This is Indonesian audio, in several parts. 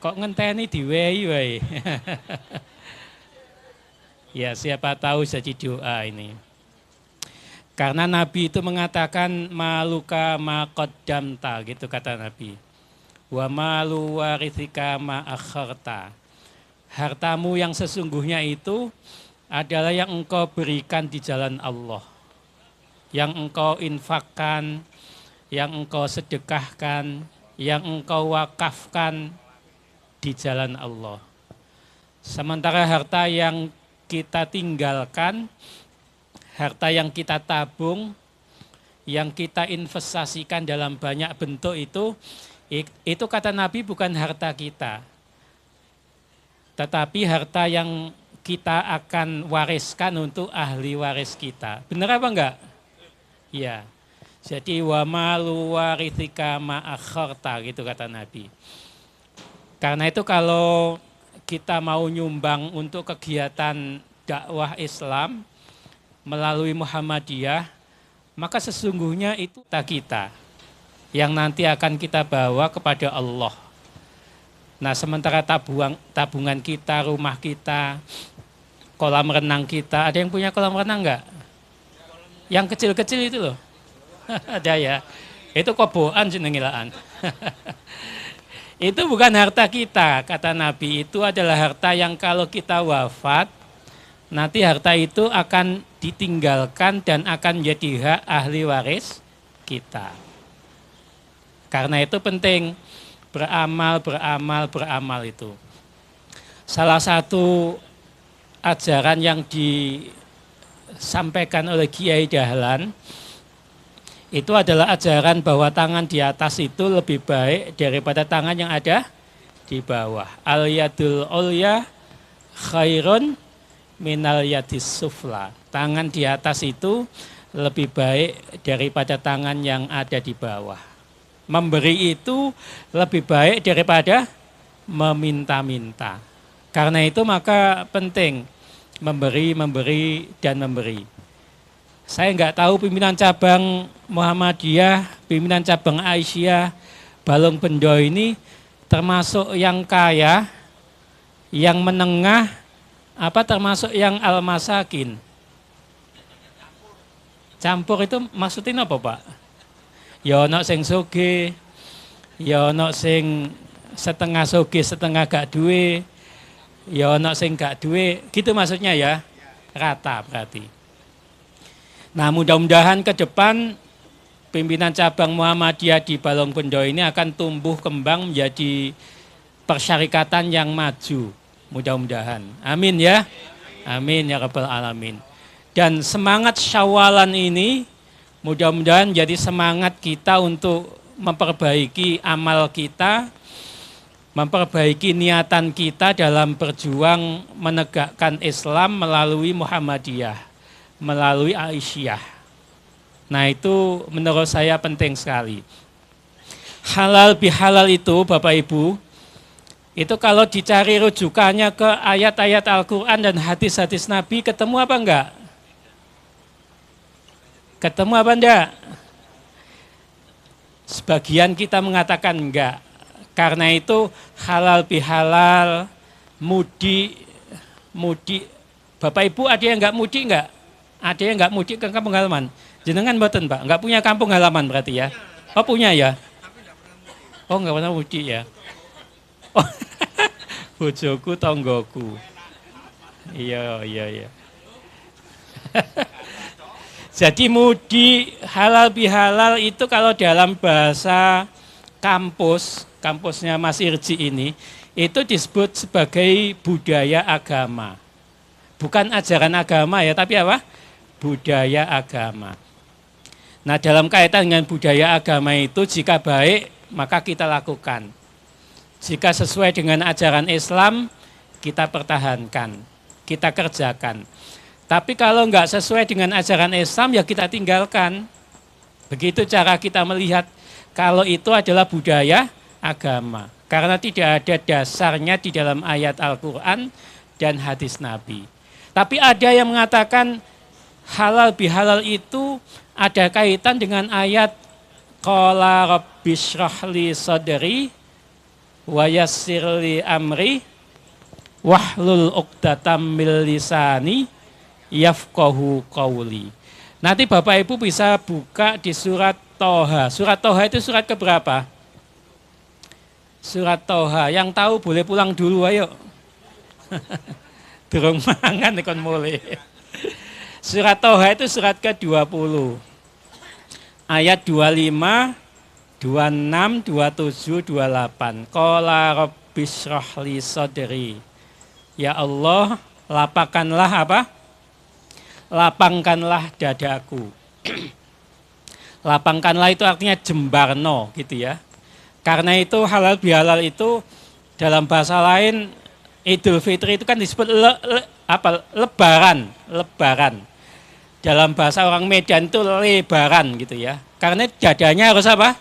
Kok ngenteni diwehi wae. Ya siapa tahu jadi doa ini. Karena Nabi itu mengatakan maluka maqaddamta gitu kata Nabi. Wa malu warithika ma akharta. Hartamu yang sesungguhnya itu adalah yang engkau berikan di jalan Allah. Yang engkau infakkan, yang engkau sedekahkan, yang engkau wakafkan di jalan Allah. Sementara harta yang kita tinggalkan, harta yang kita tabung, yang kita investasikan dalam banyak bentuk itu kata Nabi bukan harta kita. Tetapi harta yang kita akan wariskan untuk ahli waris kita. Benar apa enggak? Ya. Jadi wa malu warithika ma akharta gitu kata Nabi. Karena itu kalau kita mau nyumbang untuk kegiatan dakwah Islam melalui Muhammadiyah, maka sesungguhnya itu kita yang nanti akan kita bawa kepada Allah. Nah, sementara tabungan kita, rumah kita, kolam renang kita, ada yang punya kolam renang enggak? Yang kecil-kecil itu loh. Ada ya. Itu koboan jenengilaan. Itu bukan harta kita, kata Nabi. Itu adalah harta yang kalau kita wafat, nanti harta itu akan ditinggalkan dan akan menjadi hak ahli waris kita. Karena itu penting beramal itu. Salah satu ajaran yang disampaikan oleh Kiai Dahlan itu adalah ajaran bahwa tangan di atas itu lebih baik daripada tangan yang ada di bawah. Al yadul ulya khairun minal yadis sufla. Tangan di atas itu lebih baik daripada tangan yang ada di bawah. Memberi itu lebih baik daripada meminta-minta. Karena itu maka penting memberi, dan memberi. Saya nggak tahu pimpinan cabang Muhammadiyah, pimpinan cabang Aisyah, Balong Bendo ini termasuk yang kaya, yang menengah, apa termasuk yang al-masakin. Campur itu maksudnya apa Pak? Ya ono sing soge, ya ono sing setengah soge, setengah gak duwe, ya ono sing gak duwe, gitu maksudnya ya, rata berarti. Nah mudah-mudahan ke depan pimpinan cabang Muhammadiyah di Balong Bendo ini akan tumbuh kembang menjadi persyarikatan yang maju. Mudah-mudahan. Amin ya. Amin ya rabbal alamin. Dan semangat Syawalan ini mudah-mudahan jadi semangat kita untuk memperbaiki amal kita, memperbaiki niatan kita dalam berjuang menegakkan Islam melalui Muhammadiyah, melalui Aisyah. Nah itu menurut saya penting sekali. Halal bihalal itu Bapak Ibu, itu kalau dicari rujukannya ke ayat-ayat Al-Quran dan hadis-hadis Nabi, ketemu apa enggak? Ketemu apa enggak? Sebagian kita mengatakan enggak. Karena itu halal bihalal, mudi. Bapak Ibu ada yang enggak mudi enggak? Ada yang enggak mudik ke kampung halaman? Jenengan mboten Pak, enggak punya kampung halaman berarti ya? Oh punya ya? Oh enggak pernah mudik ya? Oh, bojoku tonggoku. Iya. Jadi mudi halal bihalal itu kalau dalam bahasa kampusnya Mas Irji ini, itu disebut sebagai budaya agama. Bukan ajaran agama ya, tapi apa? Budaya agama. Nah dalam kaitan dengan budaya agama itu, jika baik maka kita lakukan. Jika sesuai dengan ajaran Islam, kita pertahankan, kita kerjakan. Tapi kalau enggak sesuai dengan ajaran Islam, ya kita tinggalkan. Begitu cara kita melihat kalau itu adalah budaya agama. Karena tidak ada dasarnya di dalam ayat Al-Quran dan hadis Nabi. Tapi ada yang mengatakan halal bihalal itu ada kaitan dengan ayat qala rabbishrah li sadri wa yassir li amri wahlul 'uqdatam min lisani yafqahu qawli. Nanti Bapak Ibu bisa buka di surat Toha. Surat Toha itu surat keberapa? Surat Toha. Yang tahu boleh pulang dulu, ayo. Durung mangan kon mulai. Surat Toha itu surat ke-20. Ayat 25, 26, 27, 28. Qala rabbis shrahli sadri. Ya Allah, lapangkanlah apa? Lapangkanlah dadaku. Lapangkanlah itu artinya jembarno gitu ya. Karena itu halal bihalal itu dalam bahasa lain Idul Fitri itu kan disebut lebaran. Dalam bahasa orang Medan itu lebaran gitu ya. Karena dadanya harus apa?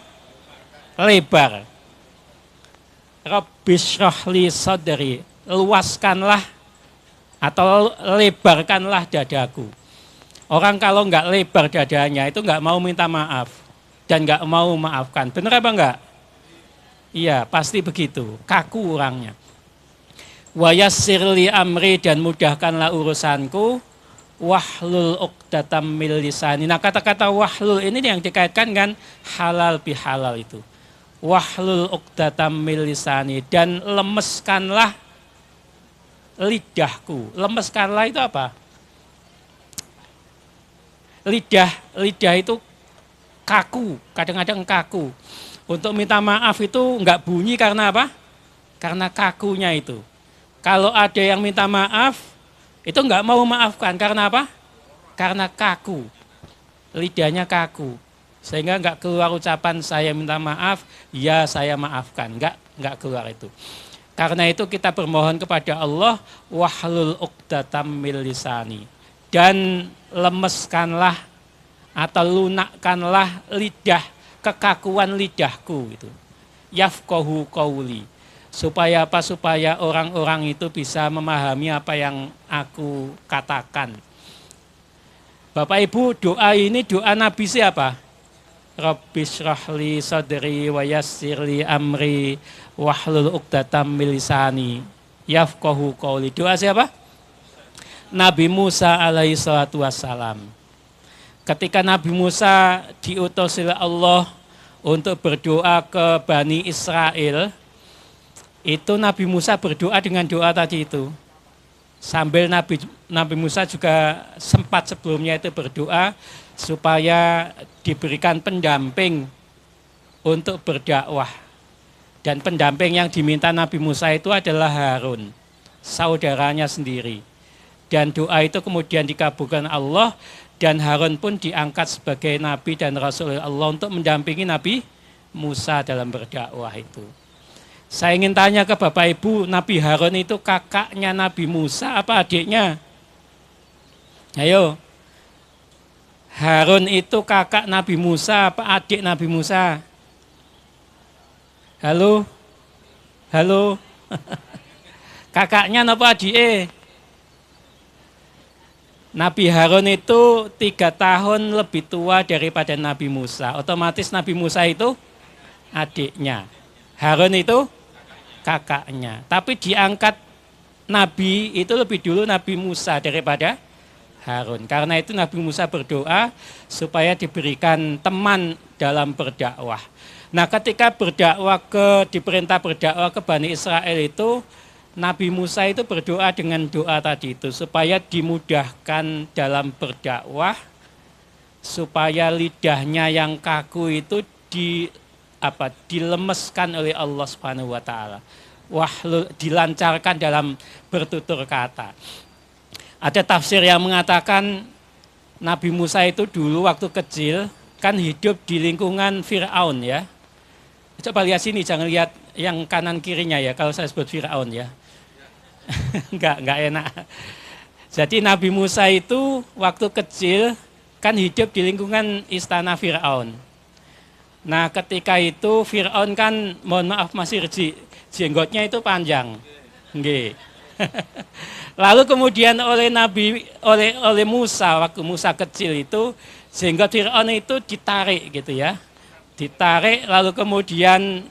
Lebar. Rabbis shrahli sadri. Luaskanlah atau lebarkanlah dadaku. Orang kalau nggak lebar dadanya itu nggak mau minta maaf dan nggak mau maafkan. Benar apa enggak? Iya, pasti begitu. Kaku orangnya. Wa yassir li amri, dan mudahkanlah urusanku. Wahlul 'uqdatam min lisani. Nah, kata-kata wahlul ini yang dikaitkan dengan halal bihalal itu. Wahlul 'uqdatam min lisani, dan lemeskanlah lidahku. Lemeskanlah itu apa? Lidah itu kaku, kadang-kadang kaku. Untuk minta maaf itu enggak bunyi karena apa? Karena kakunya itu. Kalau ada yang minta maaf, itu enggak mau maafkan karena apa? Karena kaku. Lidahnya kaku. Sehingga enggak keluar ucapan saya minta maaf, ya saya maafkan. Enggak keluar itu. Karena itu kita bermohon kepada Allah, wahlul 'uqdatam min lisani. Dan lemeskanlah atau lunakkanlah lidah, kekakuan lidahku itu. Yafqahu qawli. Supaya apa? Supaya orang-orang itu bisa memahami apa yang aku katakan. Bapak Ibu, doa ini doa Nabi siapa? Rabbis shrahli sadri wa yassirli amri wahlul 'uqdatam min lisani yafqahu qawli. Doa siapa? Nabi Musa alaihi salatu wassalam. Ketika Nabi Musa diutus oleh Allah untuk berdoa ke Bani Israel, itu Nabi Musa berdoa dengan doa tadi itu. Sambil Nabi Musa juga sempat sebelumnya itu berdoa supaya diberikan pendamping untuk berdakwah. Dan pendamping yang diminta Nabi Musa itu adalah Harun, saudaranya sendiri. Dan doa itu kemudian dikabulkan Allah, dan Harun pun diangkat sebagai Nabi dan Rasul Allah untuk mendampingi Nabi Musa dalam berdakwah itu. Saya ingin tanya ke Bapak Ibu, Nabi Harun itu kakaknya Nabi Musa apa adiknya? Ayo. Harun itu kakak Nabi Musa apa adik Nabi Musa? Halo? Halo? Kakaknya apa adiknya? Nabi Harun itu 3 tahun lebih tua daripada Nabi Musa. Otomatis Nabi Musa itu adiknya. Harun itu kakaknya. Tapi diangkat Nabi itu lebih dulu Nabi Musa daripada Harun. Karena itu Nabi Musa berdoa supaya diberikan teman dalam berdakwah. Nah, ketika diperintah berdakwah ke Bani Israel itu, Nabi Musa itu berdoa dengan doa tadi itu supaya dimudahkan dalam berdakwah, supaya lidahnya yang kaku itu dilemeskan oleh Allah Subhanahu wa taala. Dilancarkan dalam bertutur kata. Ada tafsir yang mengatakan Nabi Musa itu dulu waktu kecil kan hidup di lingkungan Fir'aun ya. Coba lihat sini, jangan lihat yang kanan kirinya ya kalau saya sebut Fir'aun ya. Enggak enak. Jadi Nabi Musa itu waktu kecil kan hidup di lingkungan istana Fir'aun. Nah, ketika itu Fir'aun kan, mohon maaf masih jenggotnya itu panjang. Nggih. Lalu kemudian oleh Musa, waktu Musa kecil itu jenggot Fir'aun itu ditarik gitu ya. Ditarik lalu kemudian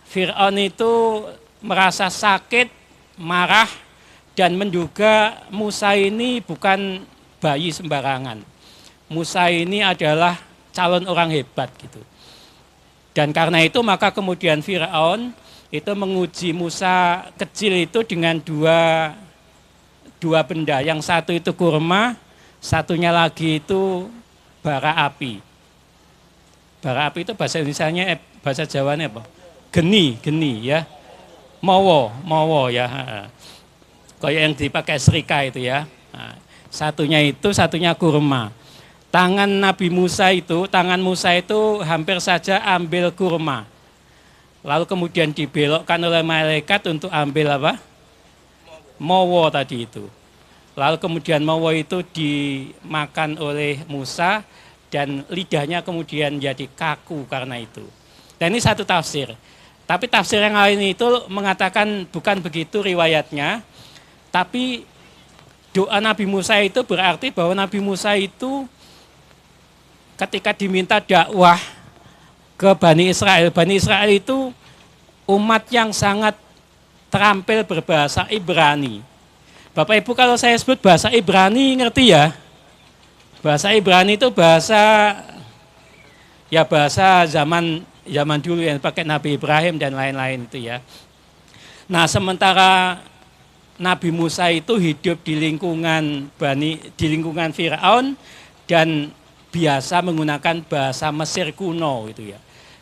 Fir'aun itu merasa sakit, marah, dan menduga Musa ini bukan bayi sembarangan. Musa ini adalah calon orang hebat gitu. Dan karena itu maka kemudian Fir'aun itu menguji Musa kecil itu dengan dua benda. Yang satu itu kurma, satunya lagi itu bara api. Bara api itu bahasa Indonesianya, bahasa Jawanya apa? Geni ya. Mowo ya. Kayak yang dipakai serika itu ya. Nah, satunya kurma. Tangan Musa itu hampir saja ambil kurma. Lalu kemudian dibelokkan oleh malaikat untuk ambil apa? Mowo tadi itu. Lalu kemudian mowo itu dimakan oleh Musa dan lidahnya kemudian jadi kaku karena itu. Dan ini satu tafsir. Tapi tafsir yang lain itu mengatakan bukan begitu riwayatnya. Tapi doa Nabi Musa itu berarti bahwa Nabi Musa itu ketika diminta dakwah ke Bani Israel itu umat yang sangat terampil berbahasa Ibrani. Bapak Ibu kalau saya sebut bahasa Ibrani ngerti ya? Bahasa Ibrani itu bahasa zaman dulu yang pakai Nabi Ibrahim dan lain-lain itu ya. Nah, sementara Nabi Musa itu hidup di lingkungan Firaun dan biasa menggunakan bahasa Mesir kuno itu ya.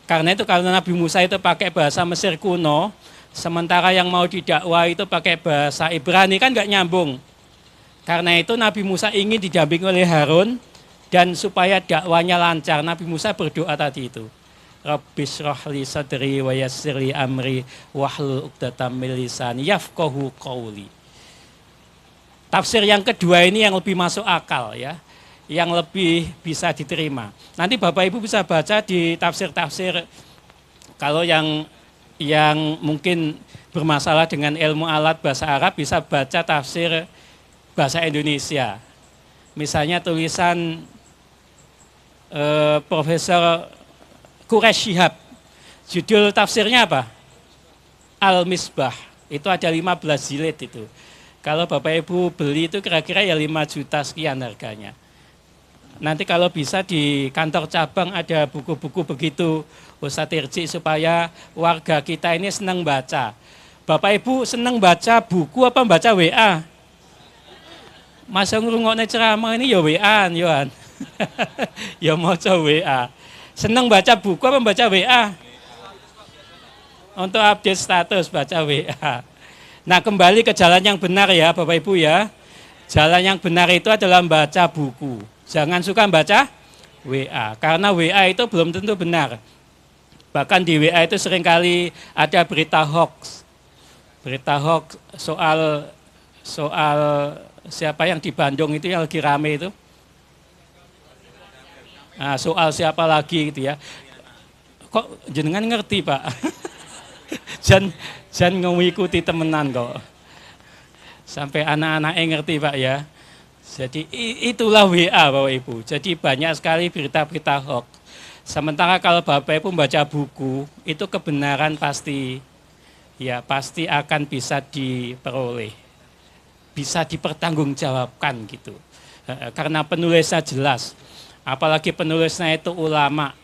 Karena itu kalau Nabi Musa itu pakai bahasa Mesir kuno, sementara yang mau didakwa itu pakai bahasa Ibrani kan nggak nyambung. Karena itu Nabi Musa ingin didampingi oleh Harun dan supaya dakwanya lancar, Nabi Musa berdoa tadi itu. Rabbis rohli sadri wa yassirli amri wahlul uqdatam min lisani yafqahu qawli. Tafsir yang kedua ini yang lebih masuk akal ya, yang lebih bisa diterima. Nanti Bapak Ibu bisa baca di tafsir-tafsir kalau yang mungkin bermasalah dengan ilmu alat bahasa Arab bisa baca tafsir bahasa Indonesia. Misalnya tulisan Profesor Quraish Shihab. Judul tafsirnya apa? Al-Misbah. Itu ada 15 jilid itu. Kalau Bapak Ibu beli itu kira-kira ya 5 juta sekian harganya. Nanti kalau bisa di kantor cabang ada buku-buku begitu Ustadz Irji supaya warga kita ini senang baca. Bapak Ibu senang baca buku apa baca WA? Masa ngrungokne ceramah ini ya WA-an, Yohan. Ya mau coba WA. Senang baca buku apa baca WA? Untuk update status baca WA. Nah, kembali ke jalan yang benar ya Bapak Ibu ya. Jalan yang benar itu adalah baca buku. Jangan suka baca WA. Karena WA itu belum tentu benar. Bahkan di WA itu seringkali ada berita hoax. Berita hoax soal siapa yang di Bandung itu yang lagi rame itu. Nah, soal siapa lagi gitu ya. Kok jenengan ngerti Pak? Jangan ngikuti temenan kok. Sampai anak-anaknya ngerti Pak ya. Jadi itulah WA Bapak Ibu. Jadi banyak sekali berita-berita hoax. Sementara kalau Bapak Ibu membaca buku, itu kebenaran pasti akan bisa diperoleh. Bisa dipertanggungjawabkan gitu. Karena penulisnya jelas. Apalagi penulisnya itu ulama,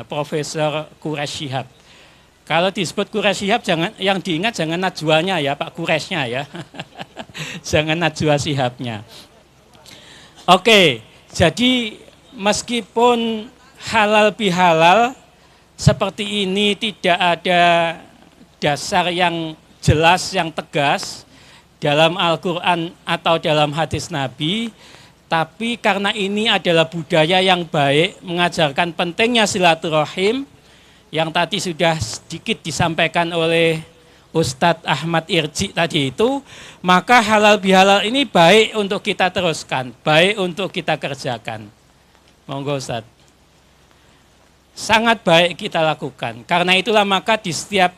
Profesor Quraish Shihab. Kalau disebut Quraish Shihab yang diingat jangan najwanya ya, Pak Quraish-nya ya. Jangan najwa Shihabnya. Oke, jadi meskipun halal bihalal seperti ini tidak ada dasar yang jelas, yang tegas dalam Al-Quran atau dalam hadis Nabi, tapi karena ini adalah budaya yang baik, mengajarkan pentingnya silaturahim, yang tadi sudah sedikit disampaikan oleh Ustadz Ahmad Irji tadi itu, maka halal bihalal ini baik untuk kita teruskan, baik untuk kita kerjakan. Monggo Ustadz. Sangat baik kita lakukan. Karena itulah maka di setiap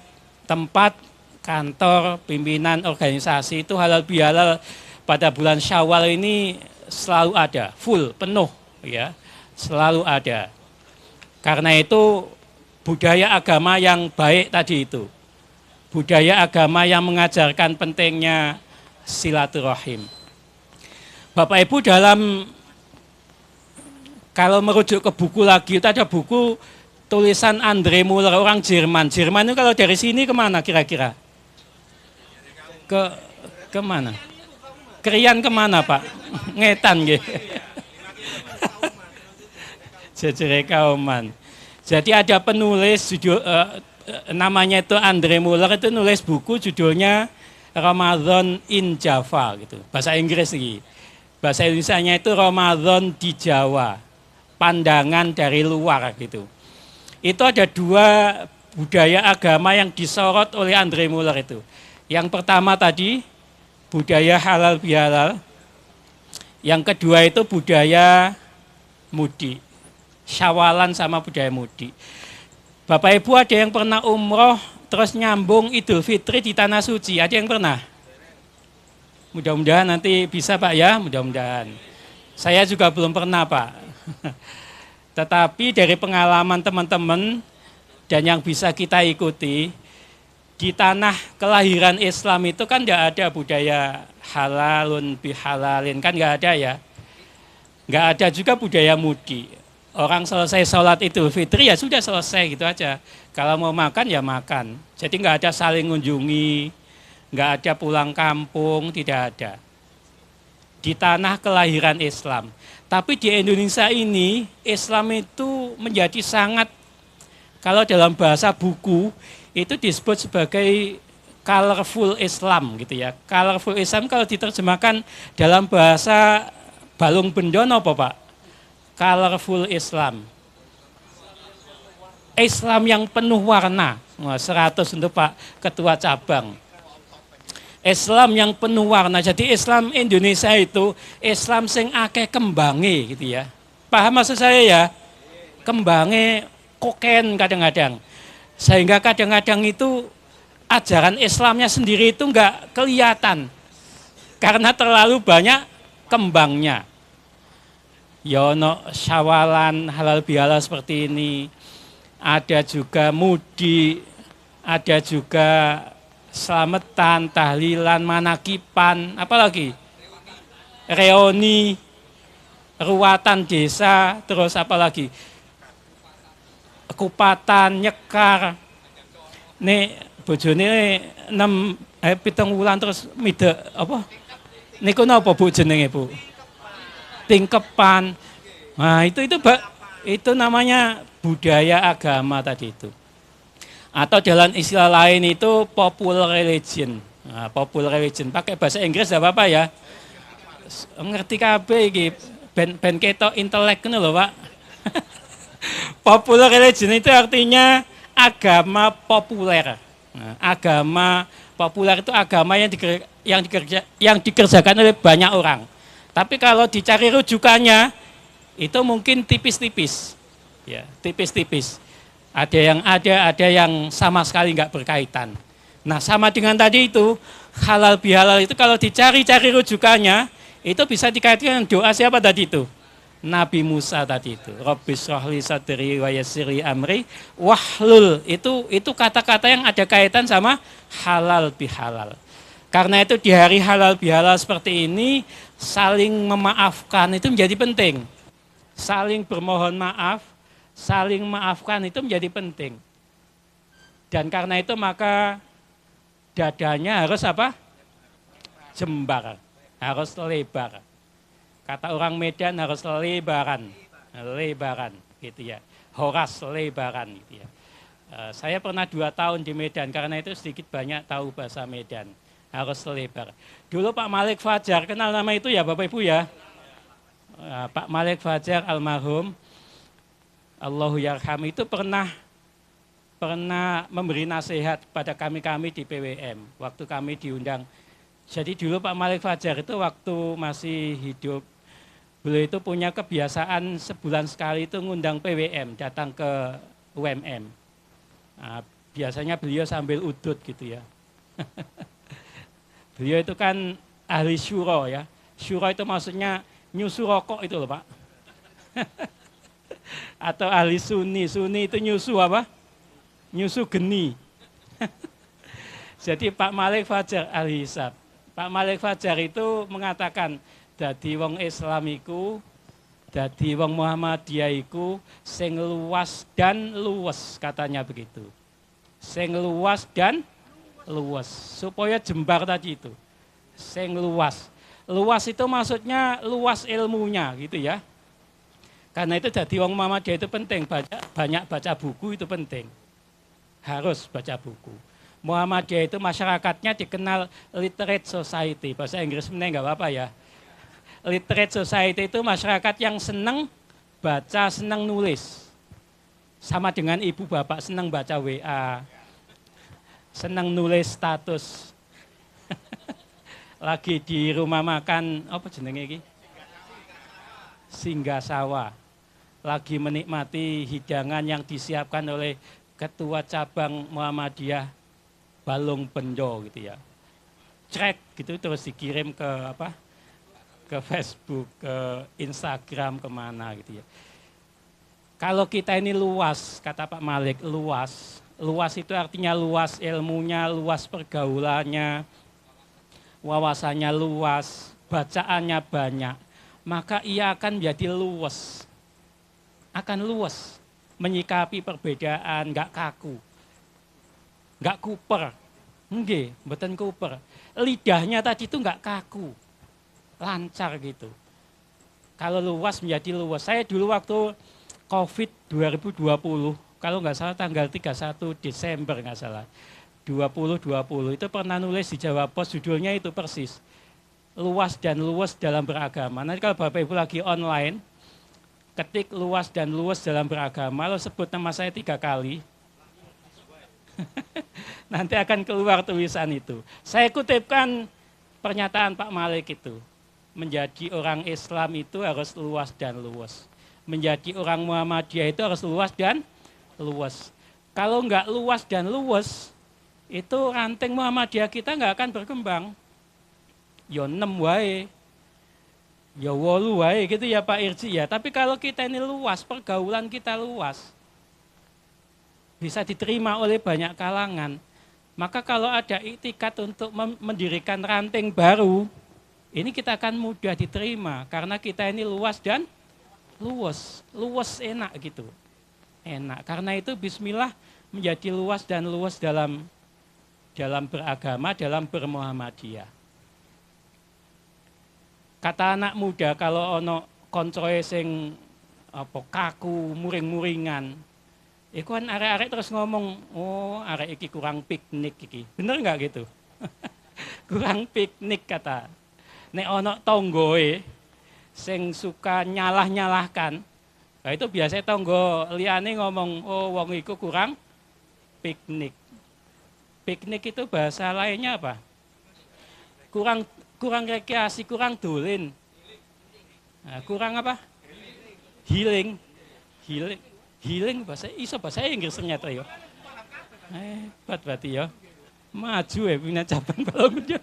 tempat, kantor, pimpinan, organisasi itu halal bihalal pada bulan Syawal ini selalu ada, full, penuh ya, selalu ada. Karena itu budaya agama yang baik tadi itu. budaya agama yang mengajarkan pentingnya silaturahim. Bapak Ibu, dalam kalau merujuk ke buku lagi, itu ada buku tulisan Andre Muller, orang Jerman. Jerman itu kalau dari sini kemana kira-kira? Kemana? Krian kemana Pak? Ngetan gitu. Jejere Kauman. Jadi ada penulis namanya itu Andre Muller, itu nulis buku judulnya Ramadan in Java gitu. Bahasa Inggris nih. Bahasa Indonesianya itu Ramadan di Jawa. Pandangan dari luar gitu. Itu ada dua budaya agama yang disorot oleh Andre Muller itu. Yang pertama tadi budaya halal bihalal. Yang kedua itu budaya mudik. Syawalan sama budaya mudik. Bapak Ibu, ada yang pernah umroh terus nyambung Idul Fitri di Tanah Suci? Ada yang pernah? Mudah-mudahan nanti bisa Pak ya, mudah-mudahan. Saya juga belum pernah Pak. Tetapi dari pengalaman teman-teman dan yang bisa kita ikuti, di tanah kelahiran Islam itu kan nggak ada budaya halalun bihalalin, kan nggak ada ya. Nggak ada juga budaya mudik. Orang selesai sholat Idul Fitri ya sudah selesai gitu aja. Kalau mau makan ya makan. Jadi nggak ada saling mengunjungi, nggak ada pulang kampung, tidak ada. Di tanah kelahiran Islam. Tapi di Indonesia ini Islam itu menjadi sangat, kalau dalam bahasa buku itu disebut sebagai colorful Islam gitu ya. Colorful Islam kalau diterjemahkan dalam bahasa Balung Bendono apa Pak? Colorful Islam. Islam yang penuh warna. 100 untuk Pak Ketua Cabang. Islam yang penuh warna. Jadi Islam Indonesia itu Islam sing akeh kembange gitu ya. Paham maksud saya ya? Kembange koken kadang-kadang. Sehingga kadang-kadang itu ajaran Islamnya sendiri itu enggak kelihatan. Karena terlalu banyak kembangnya. Yono syawalan halal bihalal seperti ini. Ada juga mudik, ada juga selamatan, tahlilan, manakipan, apalagi reoni, ruatan desa, terus apalagi kupatan, nyekar. Nih bojone 7 wulan terus midek apa? Niku napa Bu jenenge Bu? Tingkepan. Nah, itu namanya budaya agama tadi itu. Atau dalam istilah lain itu popular religion. Nah, popular religion pakai bahasa Inggris enggak apa-apa ya. Ngerti kabeh iki ben ketok intelek ngono lho, Pak. Popular religion itu artinya agama populer. Nah, agama populer itu agama yang dikerjakan oleh banyak orang. Tapi kalau dicari rujukannya itu mungkin tipis-tipis, ya tipis-tipis. Ada yang sama sekali nggak berkaitan. Nah sama dengan tadi itu halal bihalal itu kalau dicari-cari rujukannya itu bisa dikaitkan dengan doa siapa tadi itu? Nabi Musa tadi itu. Rabbis shrahli sadri wa yassirli amri wahlul itu kata-kata yang ada kaitan sama halal bihalal. Karena itu di hari halal bihalal seperti ini saling memaafkan itu menjadi penting. Saling bermohon maaf, saling maafkan itu menjadi penting. Dan karena itu maka dadanya harus apa? Jembar, harus lebar. Kata orang Medan harus lebaran gitu ya. Horas lebaran gitu ya. Saya pernah 2 tahun di Medan karena itu sedikit banyak tahu bahasa Medan. Harus lebar. Dulu Pak Malik Fajar, kenal nama itu ya Bapak Ibu ya? Pak Malik Fajar almarhum, Allahu yarham, itu pernah memberi nasihat pada kami di PWM waktu kami diundang. Jadi dulu Pak Malik Fajar itu waktu masih hidup, beliau itu punya kebiasaan sebulan sekali itu ngundang PWM datang ke UMM. Nah, biasanya beliau sambil udut gitu ya. Beliau itu kan ahli syuro ya. Syuro itu maksudnya nyusu rokok itu loh Pak. Atau ahli sunni. Sunni itu nyusu apa? Nyusu geni. Jadi Pak Malik Fajar Al-Hisab. Pak Malik Fajar itu mengatakan dadi wong Islam iku, dadi wong Muhammadiyah iku sing luas dan luwes, katanya begitu. Sing luas dan luwes, supaya jembar tadi itu. Sing luas. Luas itu maksudnya luas ilmunya gitu ya. Karena itu dadi wong Muhammadiyah itu penting, banyak baca buku itu penting. Harus baca buku. Muhammadiyah itu masyarakatnya dikenal literate society. Bahasa Inggris meneng nggak apa-apa ya. Literate society itu masyarakat yang senang baca, senang nulis. Sama dengan ibu bapak senang baca WA, senang nulis status. Lagi di rumah makan, apa jenenge iki? Singgasawa. Lagi menikmati hidangan yang disiapkan oleh ketua cabang Muhammadiyah Balong Penjo gitu ya. Cek gitu terus dikirim ke apa? Ke Facebook, ke Instagram, kemana gitu ya. Kalau kita ini luas, kata Pak Malik, luas. Luas itu artinya luas ilmunya, luas pergaulannya, wawasannya luas, bacaannya banyak. Maka ia akan menjadi luas. Akan luas. Menyikapi perbedaan, nggak kaku. Nggak kuper. Nggih, mboten kuper. Lidahnya tadi itu nggak kaku. Lancar gitu. Kalau luas menjadi luas. Saya dulu waktu COVID 2020, kalau nggak salah tanggal 31 Desember nggak salah, 2020 itu pernah nulis di Jawa Pos, judulnya itu persis. Luas dan luas dalam beragama. Nanti kalau Bapak Ibu lagi online, ketik luas dan luas dalam beragama, lalu sebut nama saya 3 kali. Nanti akan keluar tulisan itu. Saya kutipkan pernyataan Pak Malik itu. Menjadi orang Islam itu harus luas dan luas. Menjadi orang Muhammadiyah itu harus luas dan luas. Kalau enggak luas dan luas, itu ranting Muhammadiyah kita enggak akan berkembang. Ya 6 wae. Ya 8 wae gitu ya Pak Irji ya. Tapi kalau kita ini luas, pergaulan kita luas, bisa diterima oleh banyak kalangan. Maka kalau ada iktikat untuk mendirikan ranting baru, ini kita akan mudah diterima karena kita ini luas dan luas. Luas enak gitu. Enak. Karena itu bismillah menjadi luas dan luas dalam beragama, dalam bermuhammadiyah. Kata anak muda kalau ono koncoe sing apa kaku, muring-muringan, iku kan arek-arek terus ngomong, oh arek iki kurang piknik iki. Bener nggak gitu? Kurang piknik kata. Nek ono tonggoe sing suka nyalah-nyalahkan, nah itu biasanya tonggo liyane ngomong, oh wong iku kurang piknik. Piknik itu bahasa lainnya apa? Kurang rekreasi, kurang dolen. Nah, kurang apa? Healing. Healing bahasa Inggris ternyata ya. Hebat berarti ya. Maju ya punya cabang balong dia.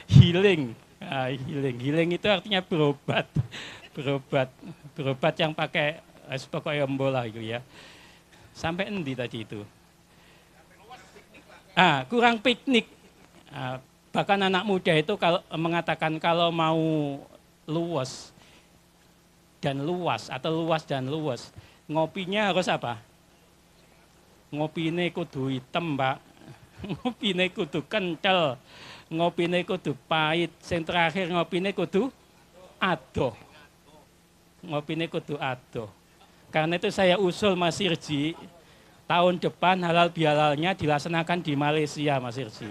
Healing. Nah, healing itu artinya berobat. Berobat yang pakai pokoknya embola itu ya. Sampai endi tadi itu? Kurang piknik. Bahkan anak muda itu kalau mengatakan kalau mau luas dan luas atau luas dan luas, ngopinya harus apa? Ngopine kudu hitam, Pak. Ngopine kudu kental. Ngopine kudu pahit. Sing terakhir ngopine kudu adoh. Ngopine kudu adoh. Karena itu saya usul Mas Irji, tahun depan halal bihalalnya dilaksanakan di Malaysia, Mas Irji.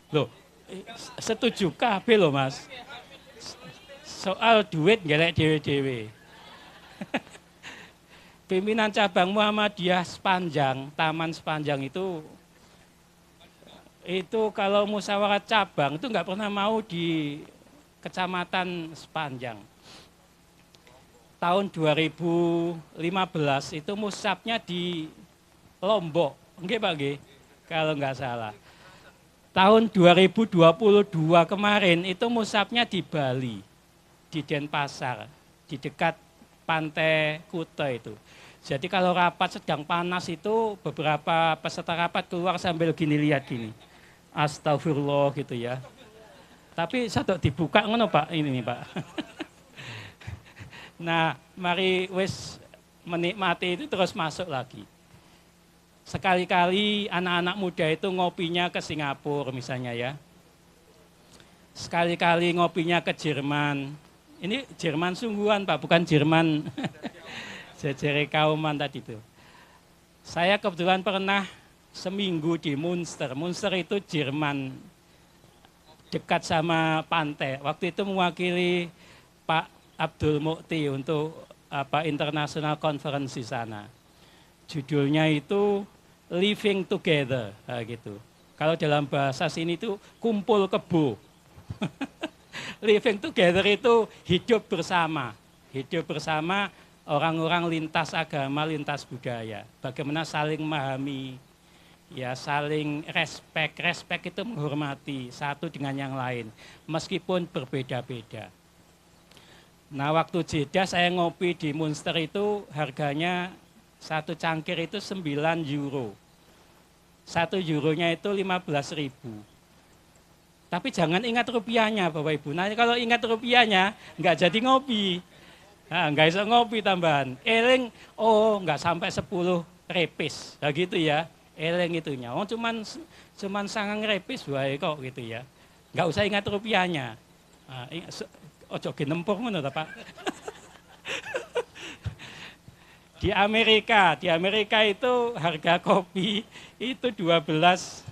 Loh, setuju kabeh loh Mas. Soal duit ngelek dewe-dewe. Pimpinan cabang Muhammadiyah sepanjang, taman sepanjang itu kalau musyawarah cabang itu nggak pernah mau di kecamatan sepanjang. Tahun 2015 itu musyapnya di Lombok, nggih Pak nggih, kalau nggak salah. Tahun 2022 kemarin itu musyapnya di Bali, di Denpasar, di dekat Pantai Kuta itu. Jadi kalau rapat sedang panas itu beberapa peserta rapat keluar sambil gini lihat gini. Astagfirullah gitu ya. Tapi satu dibuka ngono Pak ini nih Pak. Nah, mari wis menikmati itu terus masuk lagi. Sekali-kali anak-anak muda itu ngopinya ke Singapura misalnya ya. Sekali-kali ngopinya ke Jerman. Ini Jerman sungguhan Pak, bukan Jerman jejere kauman tadi itu. Saya kebetulan pernah seminggu di Münster. Münster itu Jerman, dekat sama pantai. Waktu itu mewakili Pak Abdul Mukti untuk international conference di sana. Judulnya itu Living Together, gitu. Kalau dalam bahasa sini itu kumpul kebo. Living together itu hidup bersama. Hidup bersama orang-orang lintas agama, lintas budaya. Bagaimana saling memahami, ya saling respect. Respect itu menghormati satu dengan yang lain, meskipun berbeda-beda. Nah waktu jeda saya ngopi di Münster itu harganya satu cangkir itu 9 euro. 1 euronya itu 15.000. Tapi jangan ingat rupiahnya Bapak Ibu. Nah kalau ingat rupiahnya nggak jadi ngopi. Nah, nggak bisa ngopi tambahan. Eling, oh nggak sampai 10 repis. Nah gitu ya. Eling itunya. Oh cuman sangang repis wae kok gitu ya. Nggak usah ingat rupiahnya. Nah, ojo ginempur ngono ta, Pak. Di Amerika itu harga kopi itu 12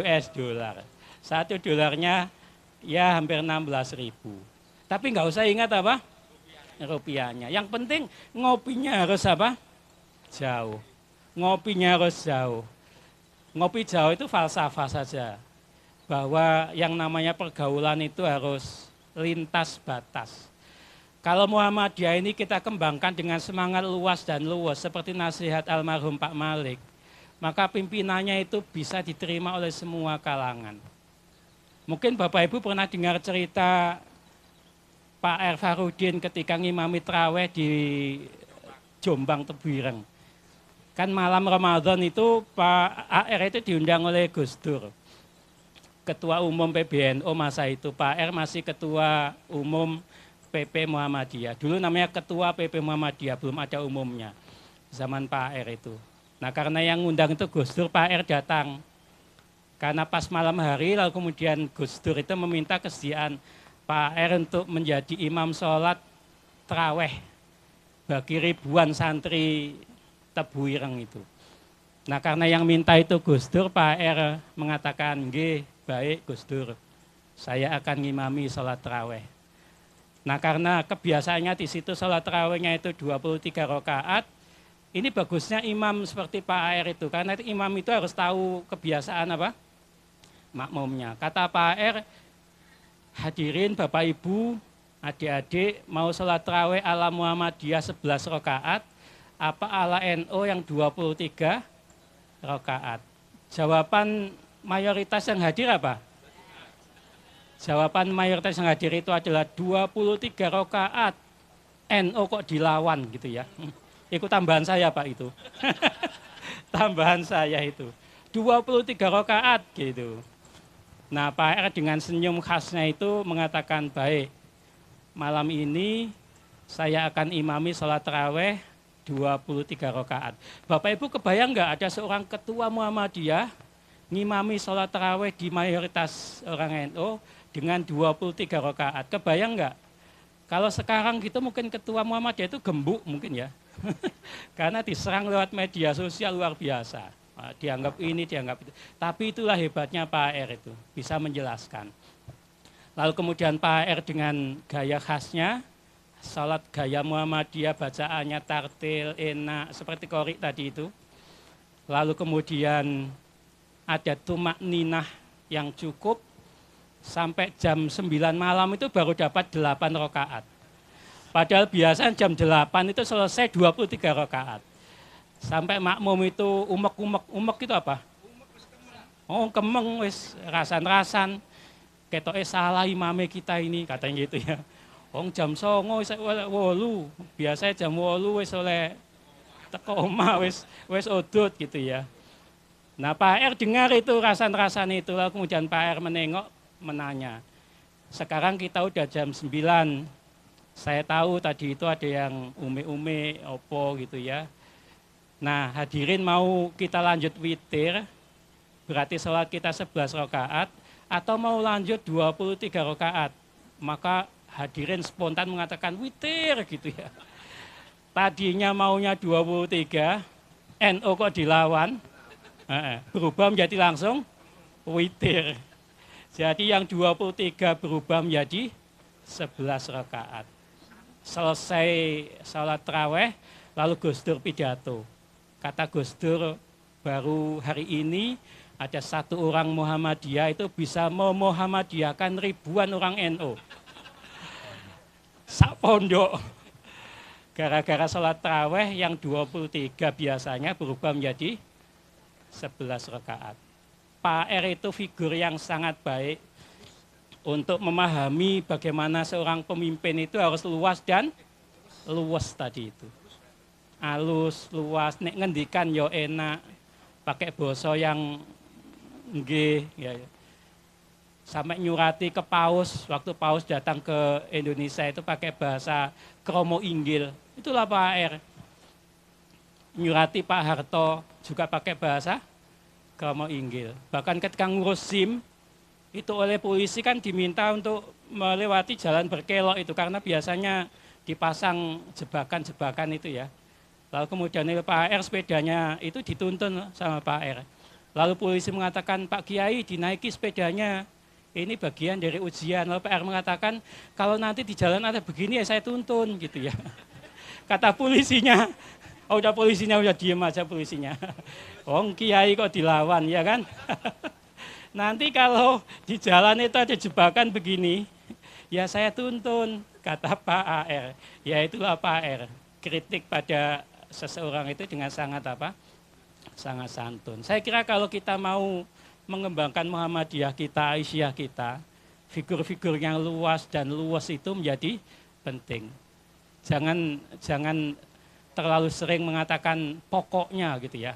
US dollar. 1 dolarnya ya hampir 16.000. Tapi nggak usah ingat apa? Rupiahnya. Yang penting ngopinya harus apa? Jauh. Ngopinya harus jauh. Ngopi jauh itu falsafah saja. Bahwa yang namanya pergaulan itu harus lintas batas. Kalau Muhammadiyah ini kita kembangkan dengan semangat luas dan luas seperti nasihat almarhum Pak Malik, maka pimpinannya itu bisa diterima oleh semua kalangan. Mungkin Bapak Ibu pernah dengar cerita Pak R. Farudin ketika ngimami traweh di Jombang Tebuireng. Kan malam Ramadan itu Pak AR itu diundang oleh Gus Dur. Ketua Umum PBNU masa itu, Pak R masih Ketua Umum PP Muhammadiyah. Dulu namanya Ketua PP Muhammadiyah, belum ada umumnya. Zaman Pak R itu. Nah karena yang ngundang itu Gus Dur, Pak R datang. Karena pas malam hari, lalu kemudian Gus Dur itu meminta kesediaan Pak R untuk menjadi imam sholat traweh bagi ribuan santri Tebuireng itu. Nah karena yang minta itu Gus Dur, Pak R mengatakan, nggih, baik Gus Dur, saya akan ngimami sholat traweh. Nah karena kebiasaannya di situ sholat tarawihnya itu 23 rakaat, ini bagusnya imam seperti Pak AR itu, karena imam itu harus tahu kebiasaan apa? Makmumnya. Kata Pak AR, hadirin Bapak Ibu, adik-adik mau sholat tarawih ala Muhammadiyah 11 rakaat, apa ala NU yang 23 rakaat? Jawaban mayoritas yang hadir apa? Jawaban mayoritas yang hadir itu adalah 23 rakaat. NU kok dilawan gitu ya. Itu tambahan saya Pak itu. Tambahan saya itu. 23 rakaat gitu. Nah Pak R dengan senyum khasnya itu mengatakan, baik, malam ini saya akan imami sholat taraweh 23 rakaat. Bapak Ibu kebayang nggak ada seorang ketua Muhammadiyah ngimami sholat taraweh di mayoritas orang NU dengan 23 rakaat. Kebayang nggak? Kalau sekarang gitu mungkin ketua Muhammadiyah itu gembuk mungkin ya. Karena diserang lewat media sosial luar biasa. Dianggap ini, dianggap itu. Tapi itulah hebatnya Pak AR itu, bisa menjelaskan. Lalu kemudian Pak AR dengan gaya khasnya, salat gaya Muhammadiyah, bacaannya tartil, enak, seperti Qori tadi itu. Lalu kemudian ada tumak ninah yang cukup, sampai jam 9 malam itu baru dapat 8 rakaat. Padahal biasanya jam 8 itu selesai 23 rakaat. Sampai makmum itu umek itu apa? Oh kemeng wis rasan-rasan. Ketoke salah imame kita ini katanya gitu ya. Jam 09.00 wis 8, biasanya jam 8 wis oleh teko omah wis udut gitu ya. Nah Pak R dengar itu rasan-rasan itu, lalu kemudian Pak R menengok menanya. Sekarang kita udah jam 9, saya tahu tadi itu ada yang ume-ume, opo gitu ya. Nah hadirin mau kita lanjut witir, berarti sholat kita 11 rakaat, atau mau lanjut 23 rakaat. Maka hadirin spontan mengatakan witir gitu ya. Tadinya maunya 23, NO kok dilawan, berubah menjadi langsung witir. Jadi yang 23 berubah menjadi 11 rakaat. Selesai sholat tarawih, lalu Gus Dur pidato. Kata Gus Dur, baru hari ini ada satu orang Muhammadiyah itu bisa memuhammadiyahkan ribuan orang NO. Sak pondok. Gara-gara sholat tarawih yang 23 biasanya berubah menjadi 11 rakaat. Pak R itu figur yang sangat baik untuk memahami bagaimana seorang pemimpin itu harus luas dan luas tadi itu. Alus, luas, nek ngendikan yo enak, pakai basa yang nggih ya. Sampai nyurati ke Paus, waktu Paus datang ke Indonesia itu pakai bahasa kromo inggil. Itulah Pak R. Nyurati Pak Harto juga pakai bahasa kromo inggil. Bahkan ketika ngurus SIM, itu oleh polisi kan diminta untuk melewati jalan berkelok itu, karena biasanya dipasang jebakan-jebakan itu ya. Lalu kemudian Pak R sepedanya itu dituntun sama Pak R. Lalu polisi mengatakan, Pak Kiai dinaiki sepedanya. Ini bagian dari ujian. Lalu Pak R mengatakan, kalau nanti di jalan ada begini ya saya tuntun gitu ya. Kata polisinya, udah polisinya udah diem aja polisinya. Wong Kiai kok dilawan ya kan. Nanti kalau di jalan itu ada jebakan begini, ya saya tuntun, kata Pak AR. Ya itulah Pak R. Kritik pada seseorang itu dengan sangat apa? Sangat santun. Saya kira kalau kita mau mengembangkan Muhammadiyah kita, Aisyah kita, figur-figur yang luas dan luas itu menjadi penting. Jangan terlalu sering mengatakan pokoknya gitu ya.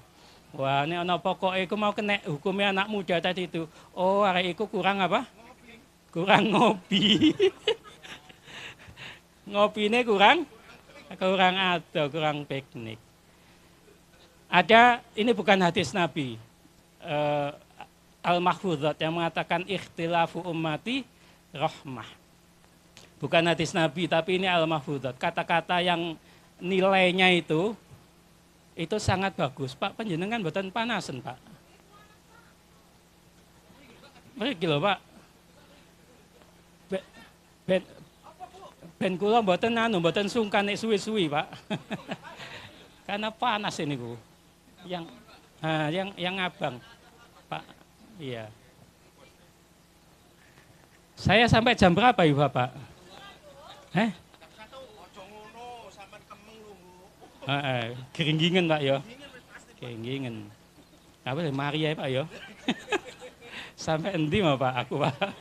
Wah, ini ana pokoknya aku mau kena hukumnya anak muda tadi itu. Oh, hari itu kurang apa? Kurang ngopi. Ngopinya kurang ada, kurang piknik. Ada, ini bukan hadis Nabi. Al-Mahfuzat yang mengatakan ikhtilafu ummati rahmah. Bukan hadis Nabi, tapi ini Al-Mahfuzat. Kata-kata yang nilainya itu sangat bagus. Pak, panjenengan mboten panasen, Pak. Mriki lho, Pak. Ben kula mboten sungkan nek suwi-suwi, Pak. Karena panas ini ku. Yang abang, Pak. Iya. Saya sampai jam berapa Ibu Bapak? Keringgingan Pak ya. Keringgingan. Apa Maria ya Pak ya? Sampai endi mah Pak aku Pak.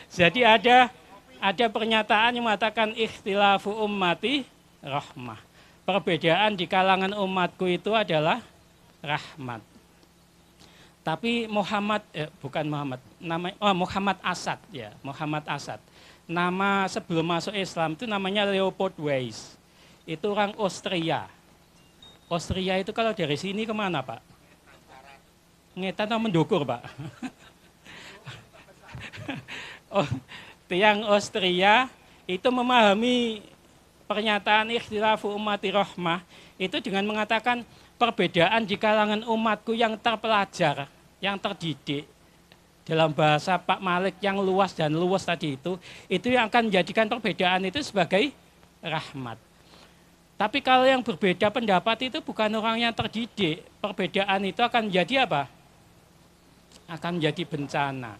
Jadi ada pernyataan yang mengatakan ikhtilafu ummati rahmah. Perbedaan di kalangan umatku itu adalah rahmat. Tapi Muhammad Asad ya, Muhammad Asad. Nama sebelum masuk Islam itu namanya Leopold Weiss. Itu orang Austria. Austria itu kalau dari sini kemana Pak? Ngetan atau mendukur Pak? Tiang Austria itu memahami pernyataan ikhtilafu ummati rahmah itu dengan mengatakan perbedaan di kalangan umatku yang terpelajar, yang terdidik, dalam bahasa Pak Malik yang luas dan luas tadi itu yang akan menjadikan perbedaan itu sebagai rahmat. Tapi kalau yang berbeda pendapat itu bukan orang yang terdidik, perbedaan itu akan menjadi apa? Akan menjadi bencana,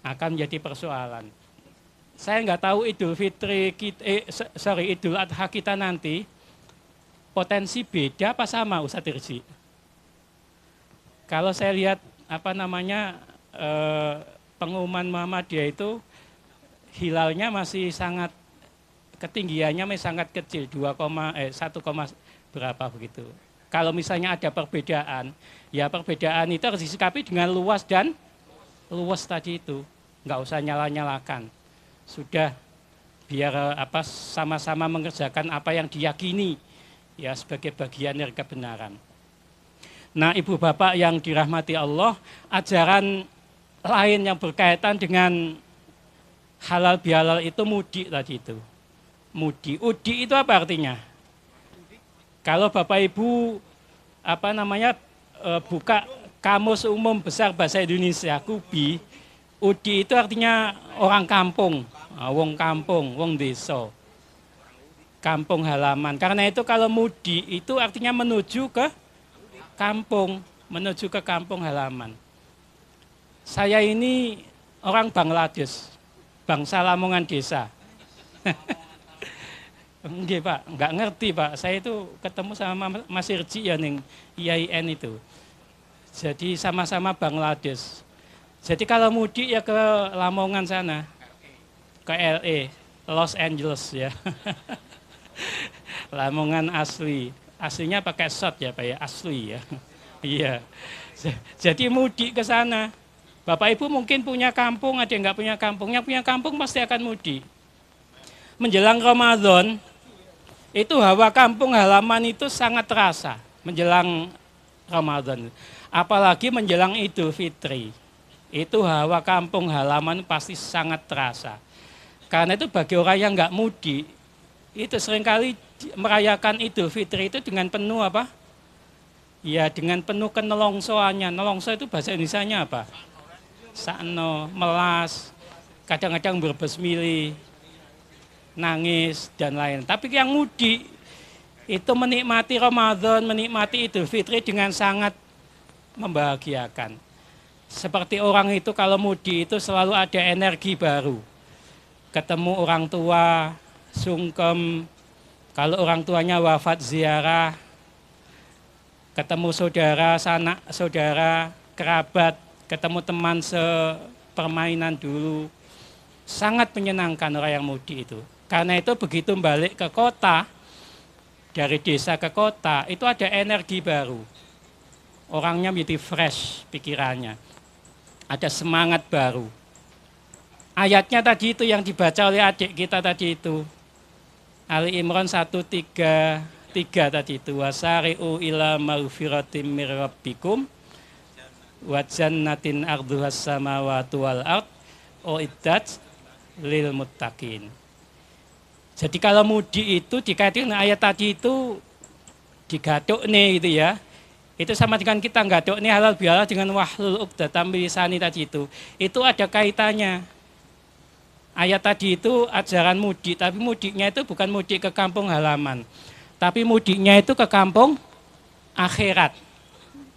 akan menjadi persoalan. Saya nggak tahu Idul Adha kita nanti potensi beda apa sama Ustadz Irji? Kalau saya lihat pengumuman Muhammadiyah itu hilalnya masih sangat ketinggiannya masih sangat kecil 1,2 berapa begitu. Kalau misalnya ada perbedaan, ya perbedaan itu harus disikapi dengan luas dan luas tadi itu. Nggak usah nyala-nyalakan. Sudah biar sama-sama mengerjakan apa yang diyakini ya sebagai bagian dari kebenaran. Nah, Ibu Bapak yang dirahmati Allah, ajaran lain yang berkaitan dengan halal bihalal itu mudi tadi itu. Mudi. Udi itu apa artinya? Kalau Bapak Ibu buka Kamus Umum Besar Bahasa Indonesia KUBI, udi itu artinya orang kampung, wong kampung, wong desa. Kampung halaman. Karena itu kalau mudi itu artinya menuju ke kampung halaman. Saya ini orang Bangladesh, bangsa Lamongan desa. Enggak Pak, enggak ngerti Pak. Saya itu ketemu sama Mas Irji ya ning IAIN itu. Jadi sama-sama Bangladesh. Jadi kalau mudik ya ke Lamongan sana, ke LA, Los Angeles ya. Lamongan aslinya pakai shot ya Pak ya, asli ya. Iya. Jadi mudik ke sana. Bapak Ibu mungkin punya kampung, ada yang nggak punya kampung. Yang punya kampung pasti akan mudik. Menjelang Ramadan, itu hawa kampung halaman itu sangat terasa menjelang Ramadan. Apalagi menjelang Idul Fitri. Itu hawa kampung halaman pasti sangat terasa. Karena itu bagi orang yang nggak mudik, itu seringkali merayakan Idul Fitri itu dengan penuh apa? Ya dengan penuh kenelongsoannya. Nelongso itu bahasa Indonesianya apa? Sakno, melas, kadang-kadang berbesmili, nangis dan lain. Tapi yang mudik itu menikmati Ramadan, menikmati Idul Fitri dengan sangat membahagiakan. Seperti orang itu kalau mudik itu selalu ada energi baru. Ketemu orang tua, sungkem, kalau orang tuanya wafat ziarah, ketemu saudara, sanak saudara, kerabat, ketemu teman sepermainan dulu. Sangat menyenangkan orang yang mudik itu. Karena itu begitu balik ke kota, dari desa ke kota, itu ada energi baru. Orangnya menjadi fresh pikirannya. Ada semangat baru. Ayatnya tadi itu yang dibaca oleh adik kita tadi itu. Ali Imran 133 tadi itu. Wasari'u ila maghfiratim mir rabbikum wa jannatin arduhas samawati wal ard uiddat lil muttaqin. Jadi kalau mudik itu dikaitkan dengan ayat tadi itu digaduk nih gitu ya. Itu sama dengan kita gaduk nih halal bihalal dengan wahlul uqdatam lisani tadi itu. Itu ada kaitannya. Ayat tadi itu ajaran mudik, tapi mudiknya itu bukan mudik ke kampung halaman. Tapi mudiknya itu ke kampung akhirat.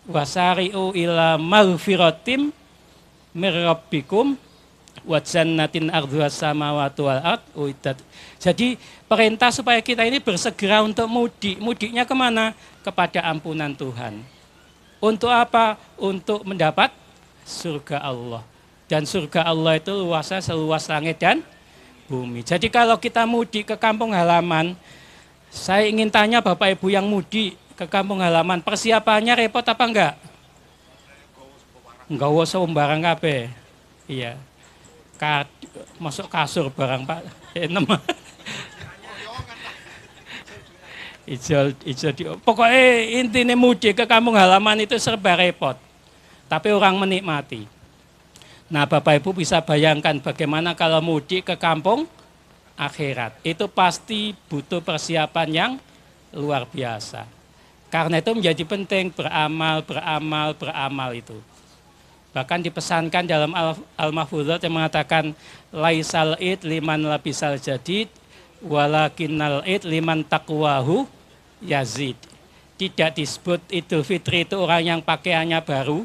Wasari'u ila maghfiratim mir rabbikum wa jannatin ardhuhas samawati wal ard uiddat. Jadi perintah supaya kita ini bersegera untuk mudik. Mudiknya kemana? Kepada ampunan Tuhan. Untuk apa? Untuk mendapat surga Allah. Dan surga Allah itu luasnya seluas langit dan bumi. Jadi kalau kita mudik ke kampung halaman, saya ingin tanya Bapak Ibu yang mudik ke kampung halaman, persiapannya repot apa enggak? Enggak usah barang kabeh. Iya. Masuk kasur barang Pak. Enem. Pokoknya intinya mudik ke kampung halaman itu serba repot. Tapi orang menikmati. Nah Bapak Ibu bisa bayangkan bagaimana kalau mudik ke kampung akhirat. Itu pasti butuh persiapan yang luar biasa. Karena itu menjadi penting beramal itu. Bahkan dipesankan dalam Al-Mahfuzat yang mengatakan laisal id liman labisal jadid walakinnal id liman taqwahu yazid. Tidak disebut Idul Fitri itu orang yang pakaiannya baru,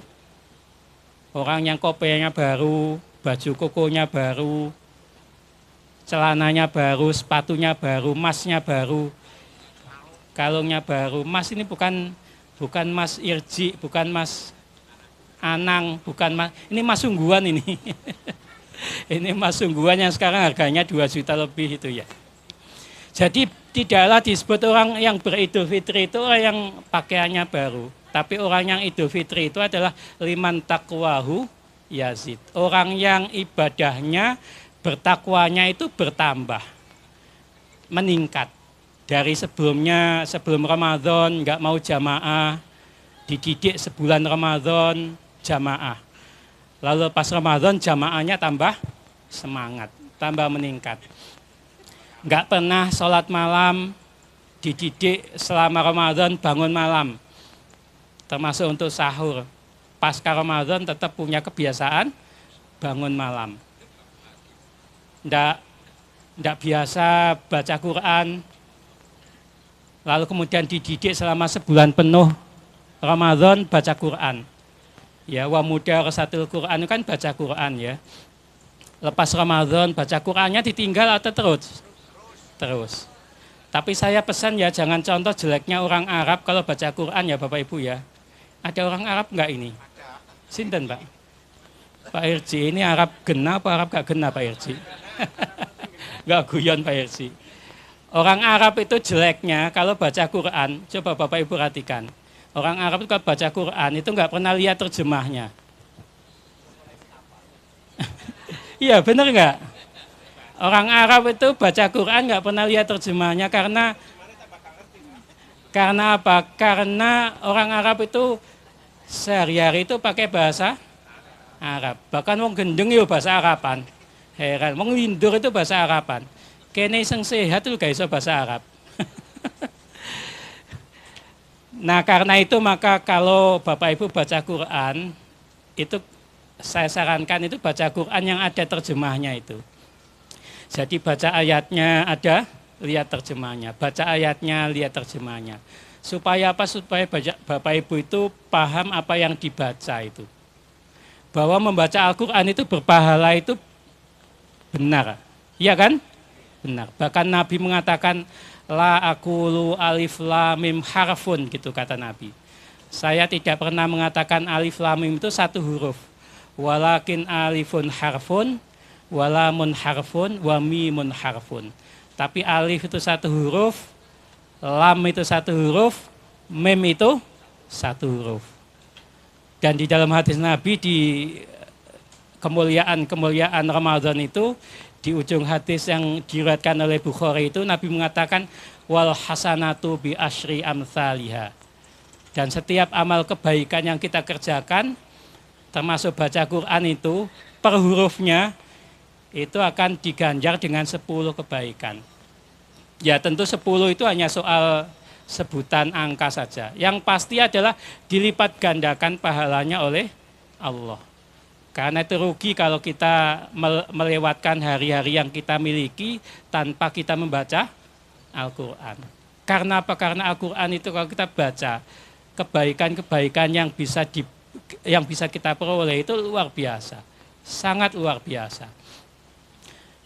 orang yang kopiahnya baru, baju kokonya baru, celananya baru, sepatunya baru, masnya baru, kalungnya baru. Mas ini bukan Mas Irji, bukan Mas Anang, bukan Mas, ini Mas Sungguhan ini. Ini Mas Sungguhan yang sekarang harganya 2 juta lebih itu ya. Jadi tidaklah disebut orang yang beridul fitri itu orang yang pakaiannya baru. Tapi orang yang idul fitri itu adalah liman taqwahu yazid. Orang yang ibadahnya, bertakwanya itu bertambah, meningkat. Dari sebelumnya, sebelum Ramadan nggak mau jamaah, dididik sebulan Ramadan jamaah. Lalu pas Ramadan jamaahnya tambah semangat, tambah meningkat. Nggak pernah sholat malam, dididik selama Ramadan bangun malam, termasuk untuk sahur. Pasca Ramadan tetap punya kebiasaan bangun malam. Nggak biasa baca Quran, lalu kemudian dididik selama sebulan penuh Ramadan baca Quran. Ya, wa muda rasatul Quran kan baca Quran ya. Lepas Ramadan baca Qurannya ditinggal atau terus? Terus. Tapi saya pesan ya jangan contoh jeleknya orang Arab kalau baca Quran ya Bapak Ibu ya. Ada orang Arab enggak ini? Sinten Pak? Pak Irji ini Arab gena apa Arab gak gena Pak Irji? Enggak guyon Pak Irji. Orang Arab itu jeleknya kalau baca Quran, coba Bapak Ibu perhatikan. Orang Arab itu kalau baca Quran itu nggak pernah lihat terjemahnya. Iya benar nggak? Orang Arab itu baca Quran nggak pernah lihat terjemahnya karena apa? Karena orang Arab itu sehari-hari itu pakai bahasa Arab. Bahkan wong gendeng yo bahasa Araban. Heran, wong lindur itu bahasa Araban. Kene sing sehat itu gak iso bahasa Arab. Nah karena itu maka kalau Bapak Ibu baca Quran, itu saya sarankan itu baca Quran yang ada terjemahnya itu. Jadi baca ayatnya ada, lihat terjemahnya. Baca ayatnya, lihat terjemahnya. Supaya apa? Supaya Bapak Ibu itu paham apa yang dibaca itu. Bahwa membaca Al-Quran itu berpahala itu benar. Iya kan? Benar. Bahkan Nabi mengatakan la aqulu alif lam mim harfun gitu kata Nabi. Saya tidak pernah mengatakan alif lam mim itu satu huruf. Walakin alifun harfun, walamun harfun, wa mimun harfun. Tapi alif itu satu huruf, lam itu satu huruf, mim itu satu huruf. Dan di dalam hadis Nabi di kemuliaan Ramadan itu, di ujung hadis yang diriwayatkan oleh Bukhari itu Nabi mengatakan wal hasanatu bi asyri amsalihha. Dan setiap amal kebaikan yang kita kerjakan termasuk baca Quran itu per hurufnya itu akan diganjar dengan 10 kebaikan. Ya tentu 10 itu hanya soal sebutan angka saja. Yang pasti adalah dilipat gandakan pahalanya oleh Allah. Karena itu rugi kalau kita melewatkan hari-hari yang kita miliki tanpa kita membaca Al-Quran. Karena apa? Karena Al-Quran itu kalau kita baca, kebaikan-kebaikan yang bisa kita peroleh itu luar biasa. Sangat luar biasa.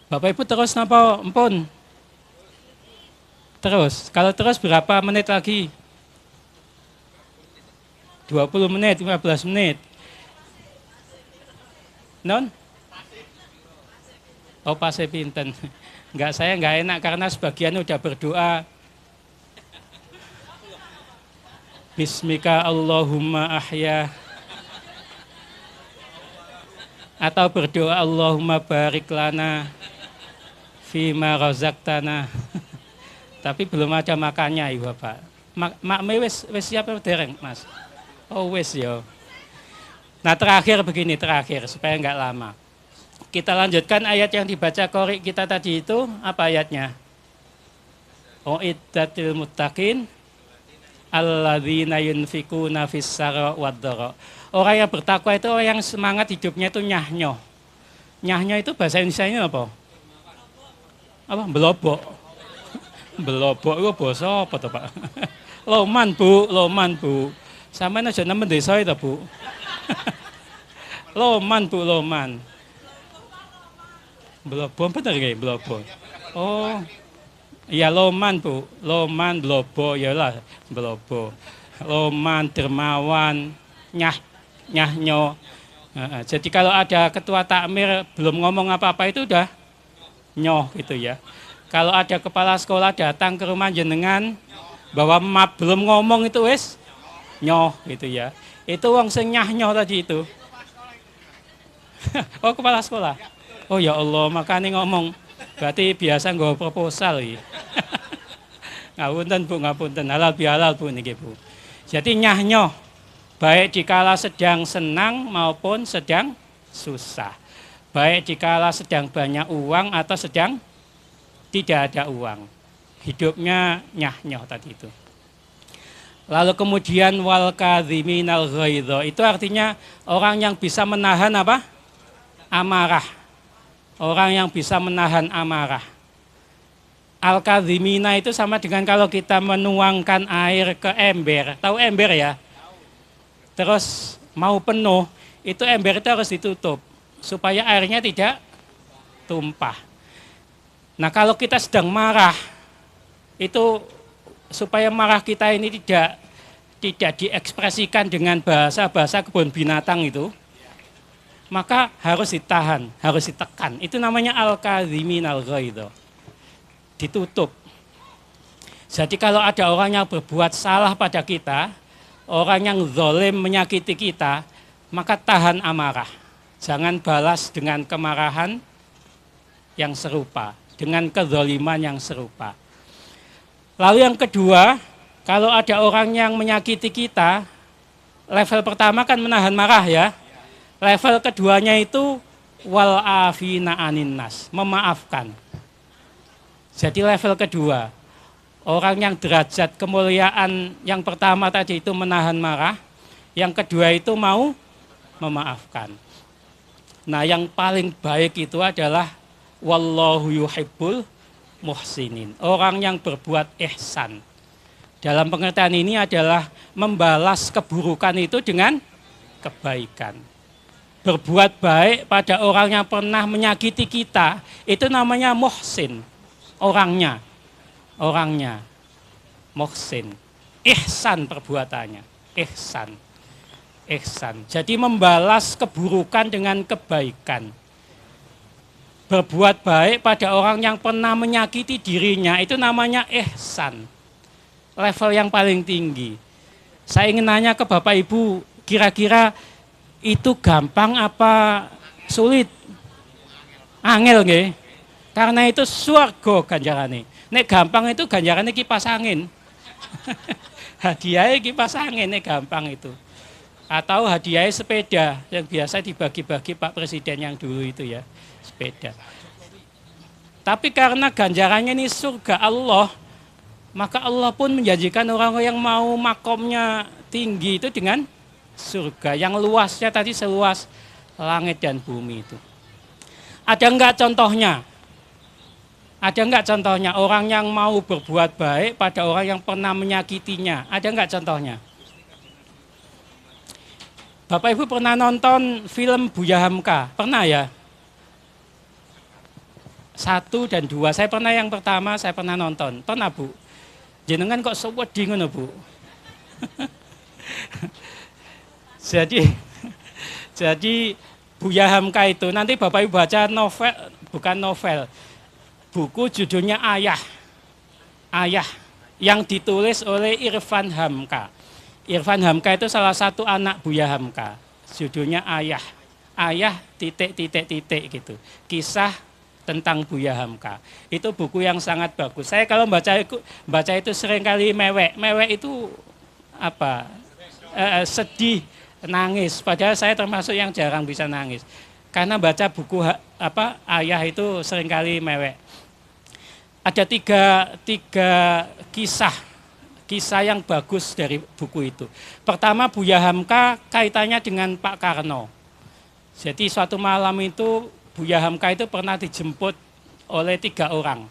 Bapak Ibu terus napa empun? Terus. Kalau terus berapa menit lagi? 20 menit, 15 menit. Non? Oh pasti pinten. Saya enggak enak karena sebagian udah berdoa. Bismika Allahumma ahya. Atau berdoa Allahumma barik lana fima razaqtana. Tapi belum ada makannya ibu Bapak. Makme wis siap dereng Mas? Oh wis ya. Nah terakhir supaya enggak lama. Kita lanjutkan ayat yang dibaca qori kita tadi itu, apa ayatnya? Uiddatil muttaqin alladzina yunfikuna fis-sarra wad-dharra. Orang yang bertakwa itu orang yang semangat hidupnya itu nyahnyo. Nyahnyo itu bahasa Indonesianya apa? Apa? Belobok. Belobok itu bahasa apa toh Pak? Loman Bu. Sampeyan aja nemen desa itu Bu. Loman Bu, loman. Blobo bener nggih, blobo. Oh. Iya loman Bu, loman blobo ya lah, blobo. Loman dermawan, nyahnyo. Jadi kalau ada ketua takmir belum ngomong apa-apa itu udah nyoh gitu ya. Kalau ada kepala sekolah datang ke rumah jenengan bahwa belum ngomong itu wis nyoh gitu ya. Itu wong sing nyah-nyoh tadi itu. Oh, kepala sekolah. Oh ya Allah, makanya ngomong. Berarti biasa nggawa proposal ya. Ngapunten Bu, ngapunten. Halal bihalal Bu niki Bu. Jadi nyah-nyoh baik dikala sedang senang maupun sedang susah. Baik dikala sedang banyak uang atau sedang tidak ada uang. Hidupnya nyah-nyoh tadi itu. Lalu kemudian wal kadhiminal ghaidha, itu artinya orang yang bisa menahan apa? Amarah. Orang yang bisa menahan amarah. Al-kadhimina itu sama dengan kalau kita menuangkan air ke ember. Tahu ember ya? Terus mau penuh, itu ember itu harus ditutup supaya airnya tidak tumpah. Nah, kalau kita sedang marah, itu supaya marah kita ini tidak diekspresikan dengan bahasa-bahasa kebun binatang itu, maka harus ditahan, harus ditekan. Itu namanya al-kadhiminal ghaidha. Ditutup. Jadi kalau ada orang yang berbuat salah pada kita, orang yang zalim menyakiti kita, maka tahan amarah. Jangan balas dengan kemarahan yang serupa, dengan kezaliman yang serupa. Lalu yang kedua, kalau ada orang yang menyakiti kita, level pertama kan menahan marah ya. Level keduanya itu wal afina anin nas, memaafkan. Jadi level kedua, orang yang derajat kemuliaan yang pertama tadi itu menahan marah, yang kedua itu mau memaafkan. Nah, yang paling baik itu adalah wallahu yuhibbul muhsinin, orang yang berbuat ihsan. Dalam pengertian ini adalah membalas keburukan itu dengan kebaikan. Berbuat baik pada orang yang pernah menyakiti kita, itu namanya muhsin. Orangnya muhsin, ihsan perbuatannya, ihsan. Jadi membalas keburukan dengan kebaikan. Berbuat baik pada orang yang pernah menyakiti dirinya, itu namanya ihsan. Level yang paling tinggi. Saya ingin nanya ke Bapak Ibu, kira-kira itu gampang apa sulit? Angel nggih? Karena itu swarga ganjarane. Nek gampang itu ganjarane kipas angin. Hadiahnya kipas angin nek gampang itu. Atau hadiahnya sepeda yang biasa dibagi-bagi Pak Presiden yang dulu itu ya, sepeda. Tapi karena ganjarannya ini surga Allah, maka Allah pun menjanjikan orang-orang yang mau makomnya tinggi itu dengan surga yang luasnya tadi seluas langit dan bumi itu. Ada enggak contohnya? Ada enggak contohnya orang yang mau berbuat baik pada orang yang pernah menyakitinya? Ada enggak contohnya? Bapak Ibu pernah nonton film Buya Hamka? Pernah ya? 1 dan 2. Saya pernah yang pertama, saya pernah nonton. Pernah Bu? Jenengan kok wedi ngono Bu? Jadi Buya Hamka itu nanti Bapak Ibu baca novel, bukan novel. Buku judulnya Ayah yang ditulis oleh Irfan Hamka. Irfan Hamka itu salah satu anak Buya Hamka. Judulnya Ayah titik gitu. Kisah tentang Buya Hamka. Itu buku yang sangat bagus. Saya kalau baca itu seringkali mewek itu apa? Sedih, nangis. Padahal saya termasuk yang jarang bisa nangis. Karena baca buku Ayah itu seringkali mewek. Ada tiga kisah yang bagus dari buku itu. Pertama, Buya Hamka kaitannya dengan Pak Karno. Jadi suatu malam itu Buya Hamka itu pernah dijemput oleh 3 orang.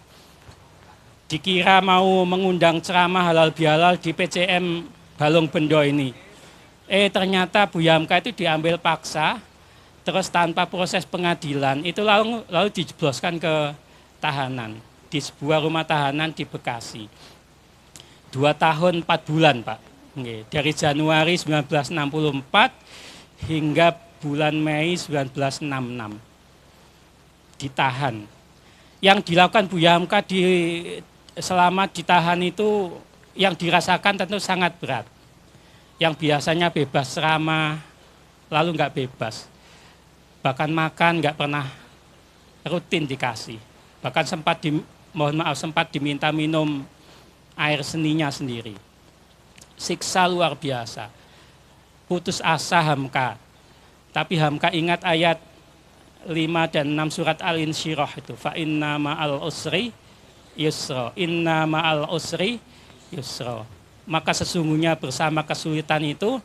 Dikira mau mengundang ceramah halal bihalal di PCM Balong Bendo ini. Ternyata Buya Hamka itu diambil paksa, terus tanpa proses pengadilan, itu lalu dijebloskan ke tahanan. Di sebuah rumah tahanan di Bekasi. 2 tahun 4 bulan Pak. Dari Januari 1964 hingga bulan Mei 1966. Ditahan. yang dilakukan Buya Hamka selama ditahan itu yang dirasakan tentu sangat berat. Yang biasanya bebas ceramah, lalu nggak bebas. Bahkan makan nggak pernah rutin dikasih. Bahkan sempat diminta minum air seninya sendiri. Siksa luar biasa. Putus asa Hamka. Tapi Hamka ingat ayat 5 dan 6 surat Al-Insyirah itu. Fa inna ma'al usri yusra. Inna ma'al usri yusra. Maka sesungguhnya bersama kesulitan itu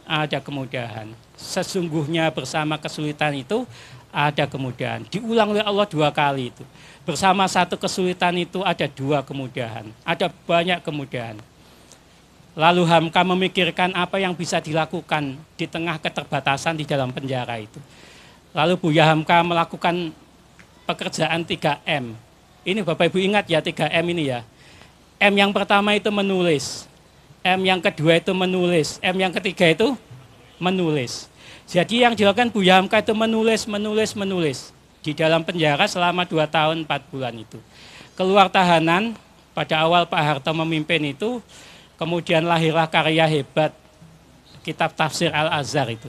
ada kemudahan. Sesungguhnya bersama kesulitan itu ada kemudahan. Diulang oleh Allah 2 kali itu. Bersama satu kesulitan itu ada 2 kemudahan. Ada banyak kemudahan. Lalu Hamka memikirkan apa yang bisa dilakukan di tengah keterbatasan di dalam penjara itu. Lalu Buya Hamka melakukan pekerjaan 3M. Ini Bapak Ibu ingat ya 3M ini ya. M yang pertama itu menulis. M yang kedua itu menulis. M yang ketiga itu menulis. Jadi yang dilakukan Buya Hamka itu menulis. Di dalam penjara selama 2 tahun 4 bulan itu. Keluar tahanan pada awal Pak Harto memimpin itu. Kemudian lahirlah karya hebat kitab tafsir Al-Azhar itu.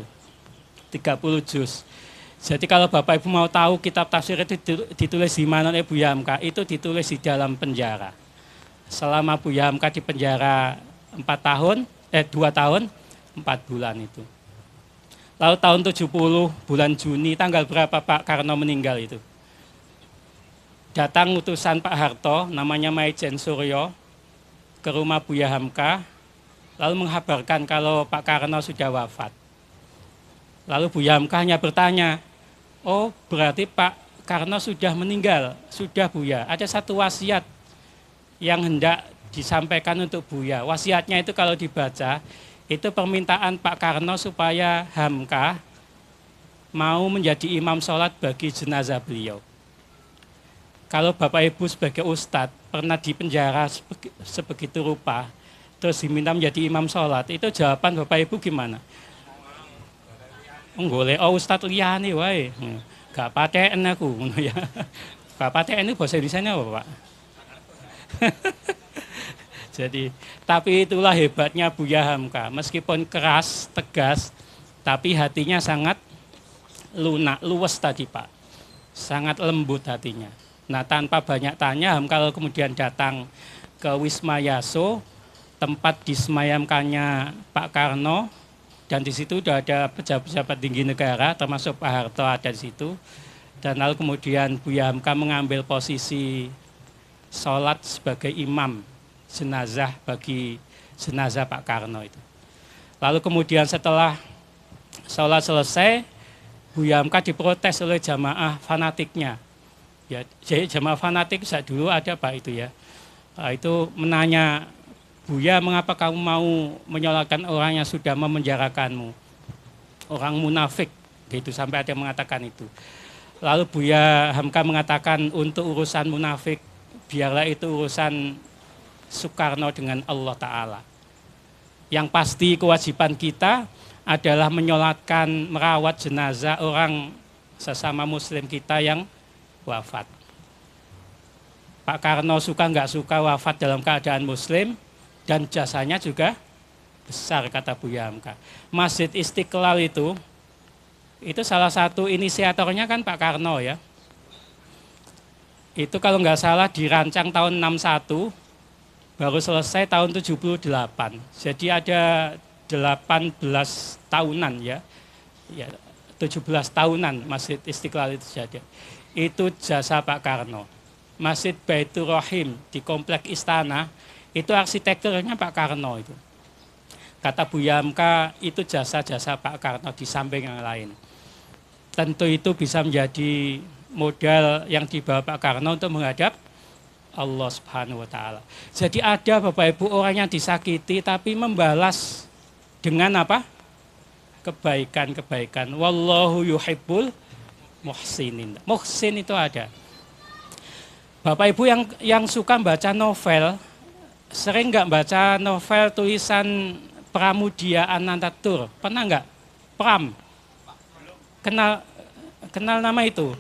30 juz. Jadi kalau Bapak Ibu mau tahu kitab tafsir itu ditulis di mana oleh Buya Hamka, itu ditulis di dalam penjara. Selama Buya Hamka di penjara 2 tahun 4 bulan itu. Lalu tahun 70 bulan Juni tanggal berapa Pak Karno meninggal itu? Datang utusan Pak Harto namanya Maijen Suryo ke rumah Buya Hamka, lalu menghabarkan kalau Pak Karno sudah wafat. Lalu Buya Hamka hanya bertanya, oh berarti Pak Karno sudah meninggal, sudah Buya. Ada satu wasiat yang hendak disampaikan untuk Buya. Wasiatnya itu kalau dibaca, itu permintaan Pak Karno supaya Hamka mau menjadi imam sholat bagi jenazah beliau. Kalau Bapak Ibu sebagai ustadz pernah di penjara sebegitu rupa, terus diminta menjadi imam sholat, itu jawaban Bapak Ibu gimana? Nggolek ustadz liyane wae. Gak paten aku ngono ya. Gak paten itu bahasa Indonesianya apa, Pak? Jadi, tapi itulah hebatnya Buya Hamka. Meskipun keras, tegas, tapi hatinya sangat lunak, luwes tadi Pak. Sangat lembut hatinya. Nah, tanpa banyak tanya, Hamka kemudian datang ke Wisma Yaso, tempat disemayamkannya Pak Karno, dan di situ sudah ada pejabat-pejabat tinggi negara, termasuk Pak Harto ada di situ. Dan lalu kemudian Buya Hamka mengambil posisi sholat sebagai imam jenazah bagi jenazah Pak Karno itu. Lalu kemudian setelah sholat selesai, Buya Hamka diprotes oleh jamaah fanatiknya. Ya, jadi jamaah fanatik saat dulu ada Pak itu ya. Itu menanya, Buya mengapa kamu mau menyolatkan orang yang sudah memenjarakanmu? Orang munafik, gitu sampai ada yang mengatakan itu. Lalu Buya Hamka mengatakan untuk urusan munafik, biarlah itu urusan Soekarno dengan Allah Ta'ala. Yang pasti kewajiban kita adalah menyolatkan, merawat jenazah orang sesama muslim kita yang wafat. Pak Karno suka nggak suka wafat dalam keadaan muslim, dan jasanya juga besar kata Buya Hamka. Masjid Istiqlal itu salah satu inisiatornya kan Pak Karno ya. Itu kalau nggak salah dirancang tahun 61, baru selesai tahun 78. Jadi ada 18 tahunan ya. 17 tahunan Masjid Istiqlal itu jadi. Itu jasa Pak Karno. Masjid Baitur Rahim di Komplek Istana, itu arsitekturnya Pak Karno itu. Kata Buya Hamka, itu jasa-jasa Pak Karno di samping yang lain. Tentu itu bisa menjadi modal yang dibawa Pak Karno untuk menghadap Allah Subhanahu wa Ta'ala. Jadi ada Bapak Ibu orang yang disakiti tapi membalas dengan apa? Kebaikan-kebaikan. Wallahu yuhibbul muhsinin. Muhsin itu ada. Bapak Ibu yang suka baca novel, sering nggak baca novel tulisan Pramudia Anantatur? Pernah nggak? Pram. Kenal nama itu?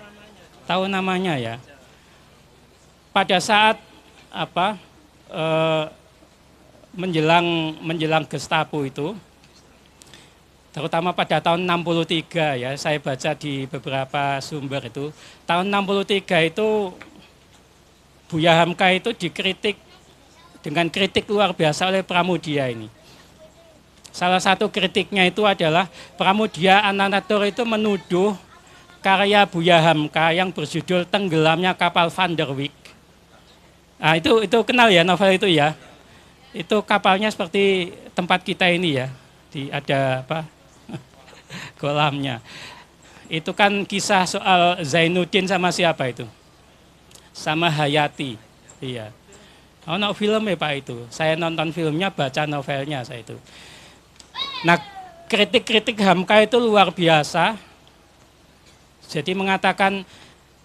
Tahu namanya ya? pada saat apa menjelang Gestapo itu, terutama pada tahun 63 ya, saya baca di beberapa sumber itu, tahun 63 itu Buya Hamka itu dikritik dengan kritik luar biasa oleh Pramudia ini. Salah satu kritiknya itu adalah Pramudia Anantatur itu menuduh karya Buya Hamka yang berjudul Tenggelamnya Kapal Van der Wijk. Nah, itu kenal ya novel itu ya. Itu kapalnya seperti tempat kita ini ya. Ada apa? Kolamnya. Itu kan kisah soal Zainuddin sama siapa itu? Sama Hayati. Iya. Oh, no film ya Pak itu. Saya nonton filmnya, baca novelnya saya itu. Nah, kritik-kritik Hamka itu luar biasa. Jadi mengatakan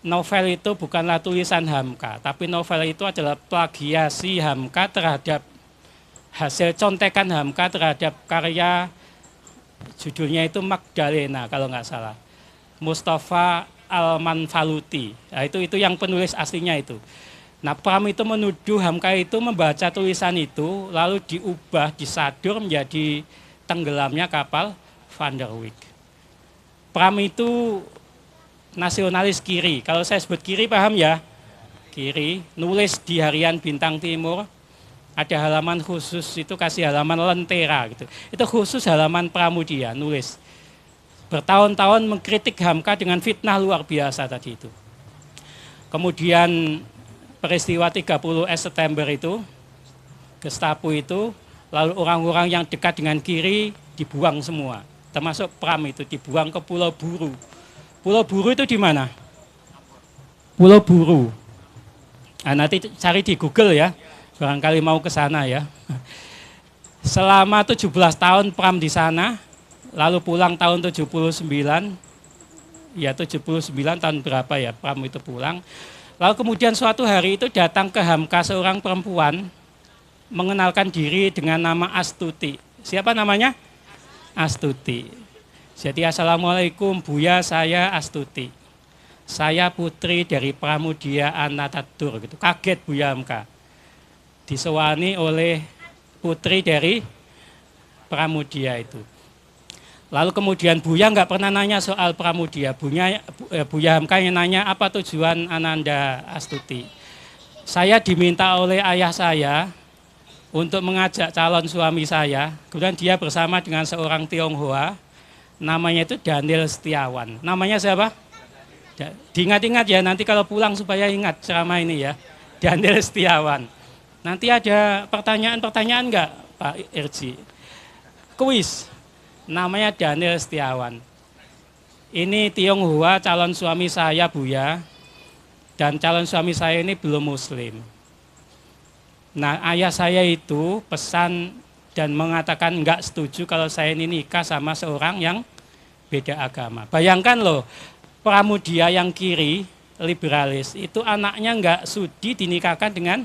novel itu bukanlah tulisan Hamka, tapi novel itu adalah plagiasi Hamka terhadap hasil contekan Hamka terhadap karya, judulnya itu Magdalena kalau nggak salah, Mustafa Al-Manfaluti. Nah, itu yang penulis aslinya itu. Nah, Pram itu menuduh Hamka itu membaca tulisan itu lalu diubah, disadur menjadi Tenggelamnya Kapal Van der Wijk. Pram itu nasionalis kiri. Kalau saya sebut kiri paham ya? Kiri, nulis di harian Bintang Timur, ada halaman khusus itu kasih halaman Lentera gitu. Itu khusus halaman Pramudia nulis. Bertahun-tahun mengkritik Hamka dengan fitnah luar biasa tadi itu. Kemudian peristiwa 30 September itu, Gestapo itu, lalu orang-orang yang dekat dengan kiri dibuang semua. Termasuk Pram itu dibuang ke Pulau Buru. Pulau Buru itu di mana? Pulau Buru. Nah, nanti cari di Google ya, barangkali mau ke sana ya. Selama 17 tahun Pram di sana, lalu pulang tahun 79, ya 79 tahun berapa ya Pram itu pulang. Lalu kemudian suatu hari itu datang ke Hamka seorang perempuan, mengenalkan diri dengan nama Astuti. Siapa namanya? Astuti. Jadi assalamualaikum Buya, saya Astuti. Saya putri dari Pramudia Anantatur gitu. Kaget Buya Hamka. Disewani oleh putri dari Pramudia itu. Lalu kemudian Buya nggak pernah nanya soal Pramudia. Buya Hamka yang nanya apa tujuan Ananda Astuti. Saya diminta oleh ayah saya untuk mengajak calon suami saya. Kemudian dia bersama dengan seorang Tionghoa. Namanya itu Daniel Setiawan. Namanya siapa? Diingat-ingat ya, nanti kalau pulang supaya ingat ceramah ini ya. Daniel Setiawan. Nanti ada pertanyaan-pertanyaan enggak Pak Irji? Kuis. Namanya Daniel Setiawan. Ini Tionghoa calon suami saya Buya. Dan calon suami saya ini belum muslim. Nah, ayah saya itu pesan dan mengatakan enggak setuju kalau saya ini nikah sama seorang yang beda agama. Bayangkan loh, Pramudia yang kiri, liberalis, itu anaknya enggak sudi dinikahkan dengan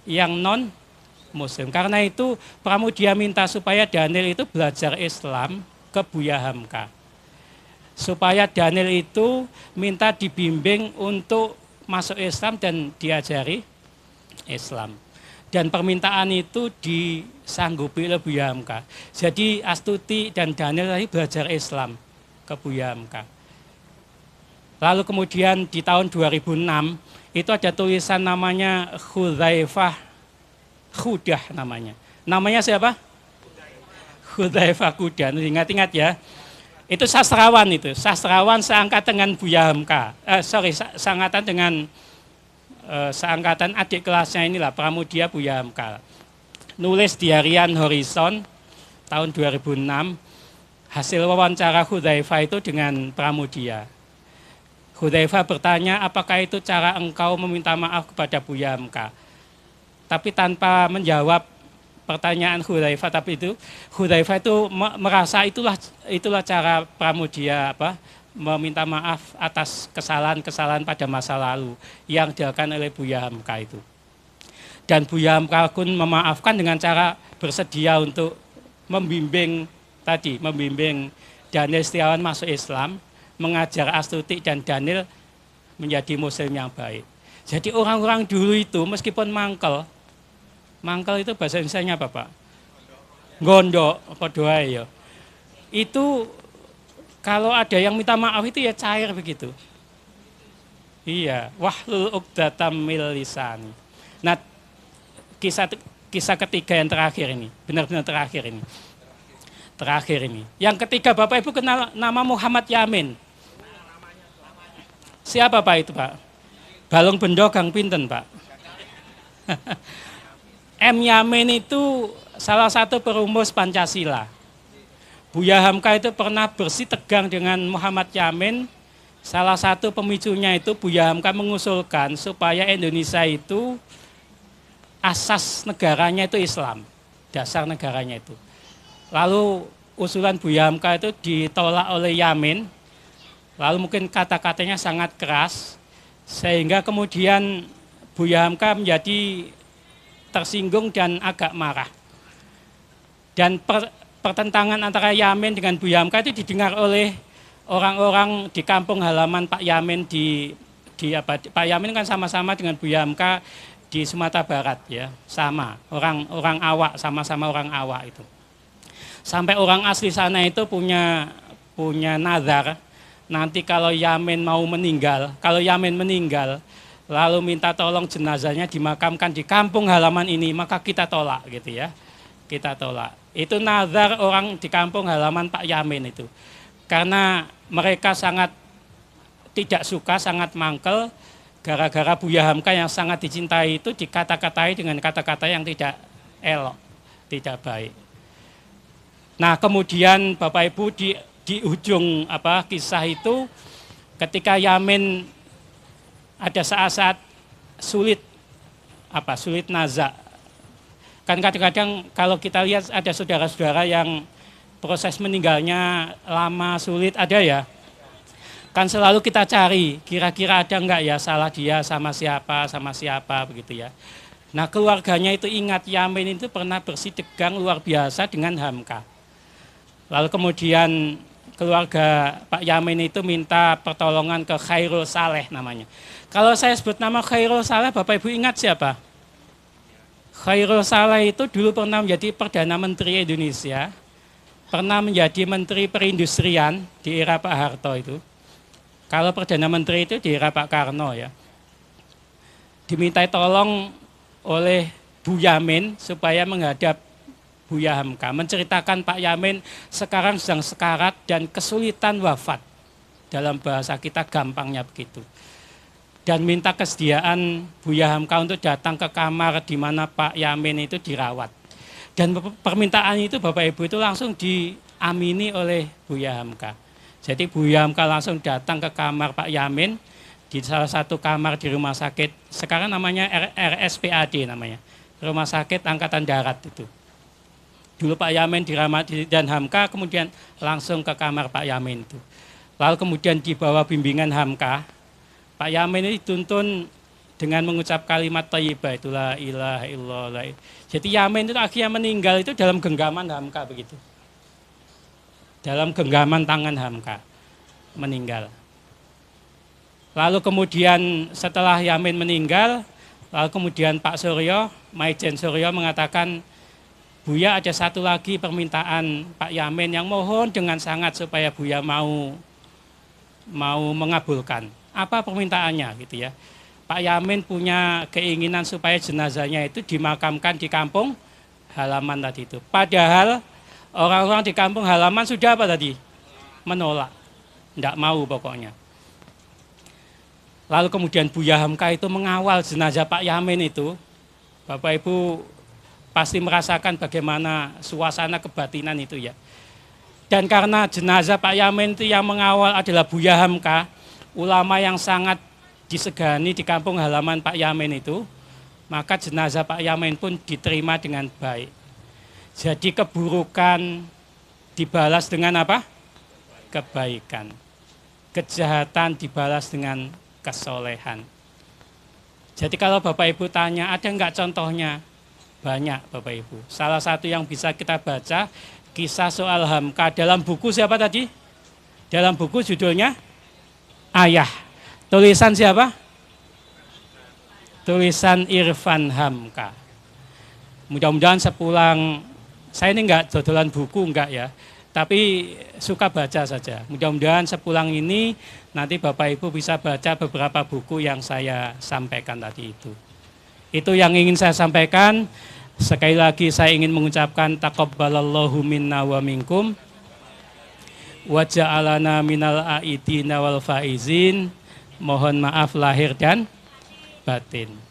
yang non-muslim. Karena itu Pramudia minta supaya Daniel itu belajar Islam ke Buya Hamka. Supaya Daniel itu minta dibimbing untuk masuk Islam dan diajari Islam. Dan permintaan itu disanggupi oleh Buya Hamka. Jadi Astuti dan Daniel tadi belajar Islam ke Buya Hamka. Lalu kemudian di tahun 2006 itu ada tulisan namanya Hudzaifah Khudah namanya. Namanya siapa? Hudzaifah Khudah. Ingat-ingat ya. Itu sastrawan itu. Sastrawan seangkatan dengan Buya Hamka. Seangkatan dengan seangkatan adik kelasnya inilah Pramudia Buya Hamka. Nulis di harian Horizon tahun 2006 hasil wawancara Hudzaifah itu dengan Pramudia. Hudzaifah bertanya apakah itu cara engkau meminta maaf kepada Buya Hamka. Tapi tanpa menjawab pertanyaan Hudzaifah, tapi itu Hudzaifah itu merasa itulah cara Pramudia meminta maaf atas kesalahan-kesalahan pada masa lalu yang dilakukan oleh Buya Hamka itu. Dan Buya Hamka pun memaafkan dengan cara bersedia untuk membimbing Daniel Setiawan masuk Islam, mengajar Astuti dan Daniel menjadi muslim yang baik. Jadi orang-orang dulu itu meskipun mangkel, mangkel itu bahasa Indonesia apa Pak? Gondok, apa doa ya. Itu kalau ada yang minta maaf itu ya cair begitu. Iya, wahlul uqdatam min lisani. Nah, kisah kisah ketiga yang terakhir ini, benar-benar terakhir ini. Terakhir ini. Yang ketiga Bapak Ibu kenal nama Muhammad Yamin. Siapa Pak itu Pak? Balung Bendo Gang Pinten Pak. M. Yamin itu salah satu perumus Pancasila. Buya Hamka itu pernah bersih tegang dengan Muhammad Yamin. Salah satu pemicunya itu Buya Hamka mengusulkan supaya Indonesia itu asas negaranya itu Islam. Dasar negaranya itu. Lalu usulan Buya Hamka itu ditolak oleh Yamin. Lalu mungkin kata-katanya sangat keras. Sehingga kemudian Buya Hamka menjadi tersinggung dan agak marah. Dan pertentangan antara Yamin dengan Buya Hamka itu didengar oleh orang-orang di kampung halaman Pak Yamin Pak Yamin kan sama-sama dengan Buya Hamka di Sumatera Barat ya, sama orang awak, sama-sama orang awak itu. Sampai orang asli sana itu punya nazar, nanti kalau Yamin meninggal, lalu minta tolong jenazahnya dimakamkan di kampung halaman ini, maka kita tolak gitu ya. Kita tolak. Itu nazar orang di kampung halaman Pak Yamin itu. Karena mereka sangat tidak suka, sangat mangkel, gara-gara Buya Hamka yang sangat dicintai itu dikata-katai dengan kata-kata yang tidak elok, tidak baik. Nah kemudian Bapak Ibu di ujung kisah itu ketika Yamin ada saat-saat sulit nazak. Kan kadang-kadang kalau kita lihat ada saudara-saudara yang proses meninggalnya lama, sulit, ada ya. Kan selalu kita cari, kira-kira ada enggak ya salah dia sama siapa begitu ya. Nah keluarganya itu ingat Yamin itu pernah bersih tegang luar biasa dengan Hamka. Lalu kemudian keluarga Pak Yamin itu minta pertolongan ke Khairul Saleh namanya. Kalau saya sebut nama Khairul Saleh, Bapak Ibu ingat siapa? Khairul Saleh itu dulu pernah menjadi Perdana Menteri Indonesia, pernah menjadi Menteri Perindustrian di era Pak Harto itu. Kalau Perdana Menteri itu di era Pak Karno ya. Dimintai tolong oleh Bu Yamin supaya menghadap Buya Hamka, menceritakan Pak Yamin sekarang sedang sekarat dan kesulitan wafat. Dalam bahasa kita gampangnya begitu. Dan minta kesediaan Buya Hamka untuk datang ke kamar di mana Pak Yamin itu dirawat. Dan permintaan itu Bapak Ibu itu langsung diamini oleh Buya Hamka. Jadi Buya Hamka langsung datang ke kamar Pak Yamin di salah satu kamar di rumah sakit, sekarang namanya RSPAD namanya, Rumah Sakit Angkatan Darat itu. Dulu Pak Yamin dirawat dan Hamka kemudian langsung ke kamar Pak Yamin itu. Lalu kemudian di bawah bimbingan Hamka, Pak Yamin ini dituntun dengan mengucap kalimat thayyibah itu la ilaha illallah. Jadi Yamin itu akhirnya meninggal itu dalam genggaman Hamka begitu. Dalam genggaman tangan Hamka meninggal. Lalu kemudian setelah Yamin meninggal, lalu kemudian Pak Suryo, Maijen Suryo mengatakan, Buya ada satu lagi permintaan Pak Yamin yang mohon dengan sangat supaya Buya mau mengabulkan. Apa permintaannya gitu ya. Pak Yamin punya keinginan supaya jenazahnya itu dimakamkan di kampung halaman tadi itu. Padahal orang-orang di kampung halaman sudah apa tadi? Menolak. Tidak mau pokoknya. Lalu kemudian Buya Hamka itu mengawal jenazah Pak Yamin itu. Bapak Ibu pasti merasakan bagaimana suasana kebatinan itu ya. Dan karena jenazah Pak Yamin itu yang mengawal adalah Buya Hamka, ulama yang sangat disegani di kampung halaman Pak Yamin itu, maka jenazah Pak Yamin pun diterima dengan baik. Jadi keburukan dibalas dengan apa? Kebaikan. Kejahatan dibalas dengan kesolehan. Jadi kalau Bapak Ibu tanya, ada enggak contohnya? Banyak Bapak Ibu. Salah satu yang bisa kita baca, kisah soal Hamka dalam buku siapa tadi? Dalam buku judulnya Ayah. Tulisan siapa? tulisan Irfan Hamka. Mudah-mudahan sepulang, saya ini enggak dodolan buku, enggak ya, tapi suka baca saja. Mudah-mudahan sepulang ini nanti Bapak Ibu bisa baca beberapa buku yang saya sampaikan tadi itu. Itu yang ingin saya sampaikan. Sekali lagi saya ingin mengucapkan taqabbalallahu minna wa minkum wa ja'alana minal aidina wal faizin. Mohon maaf lahir dan batin.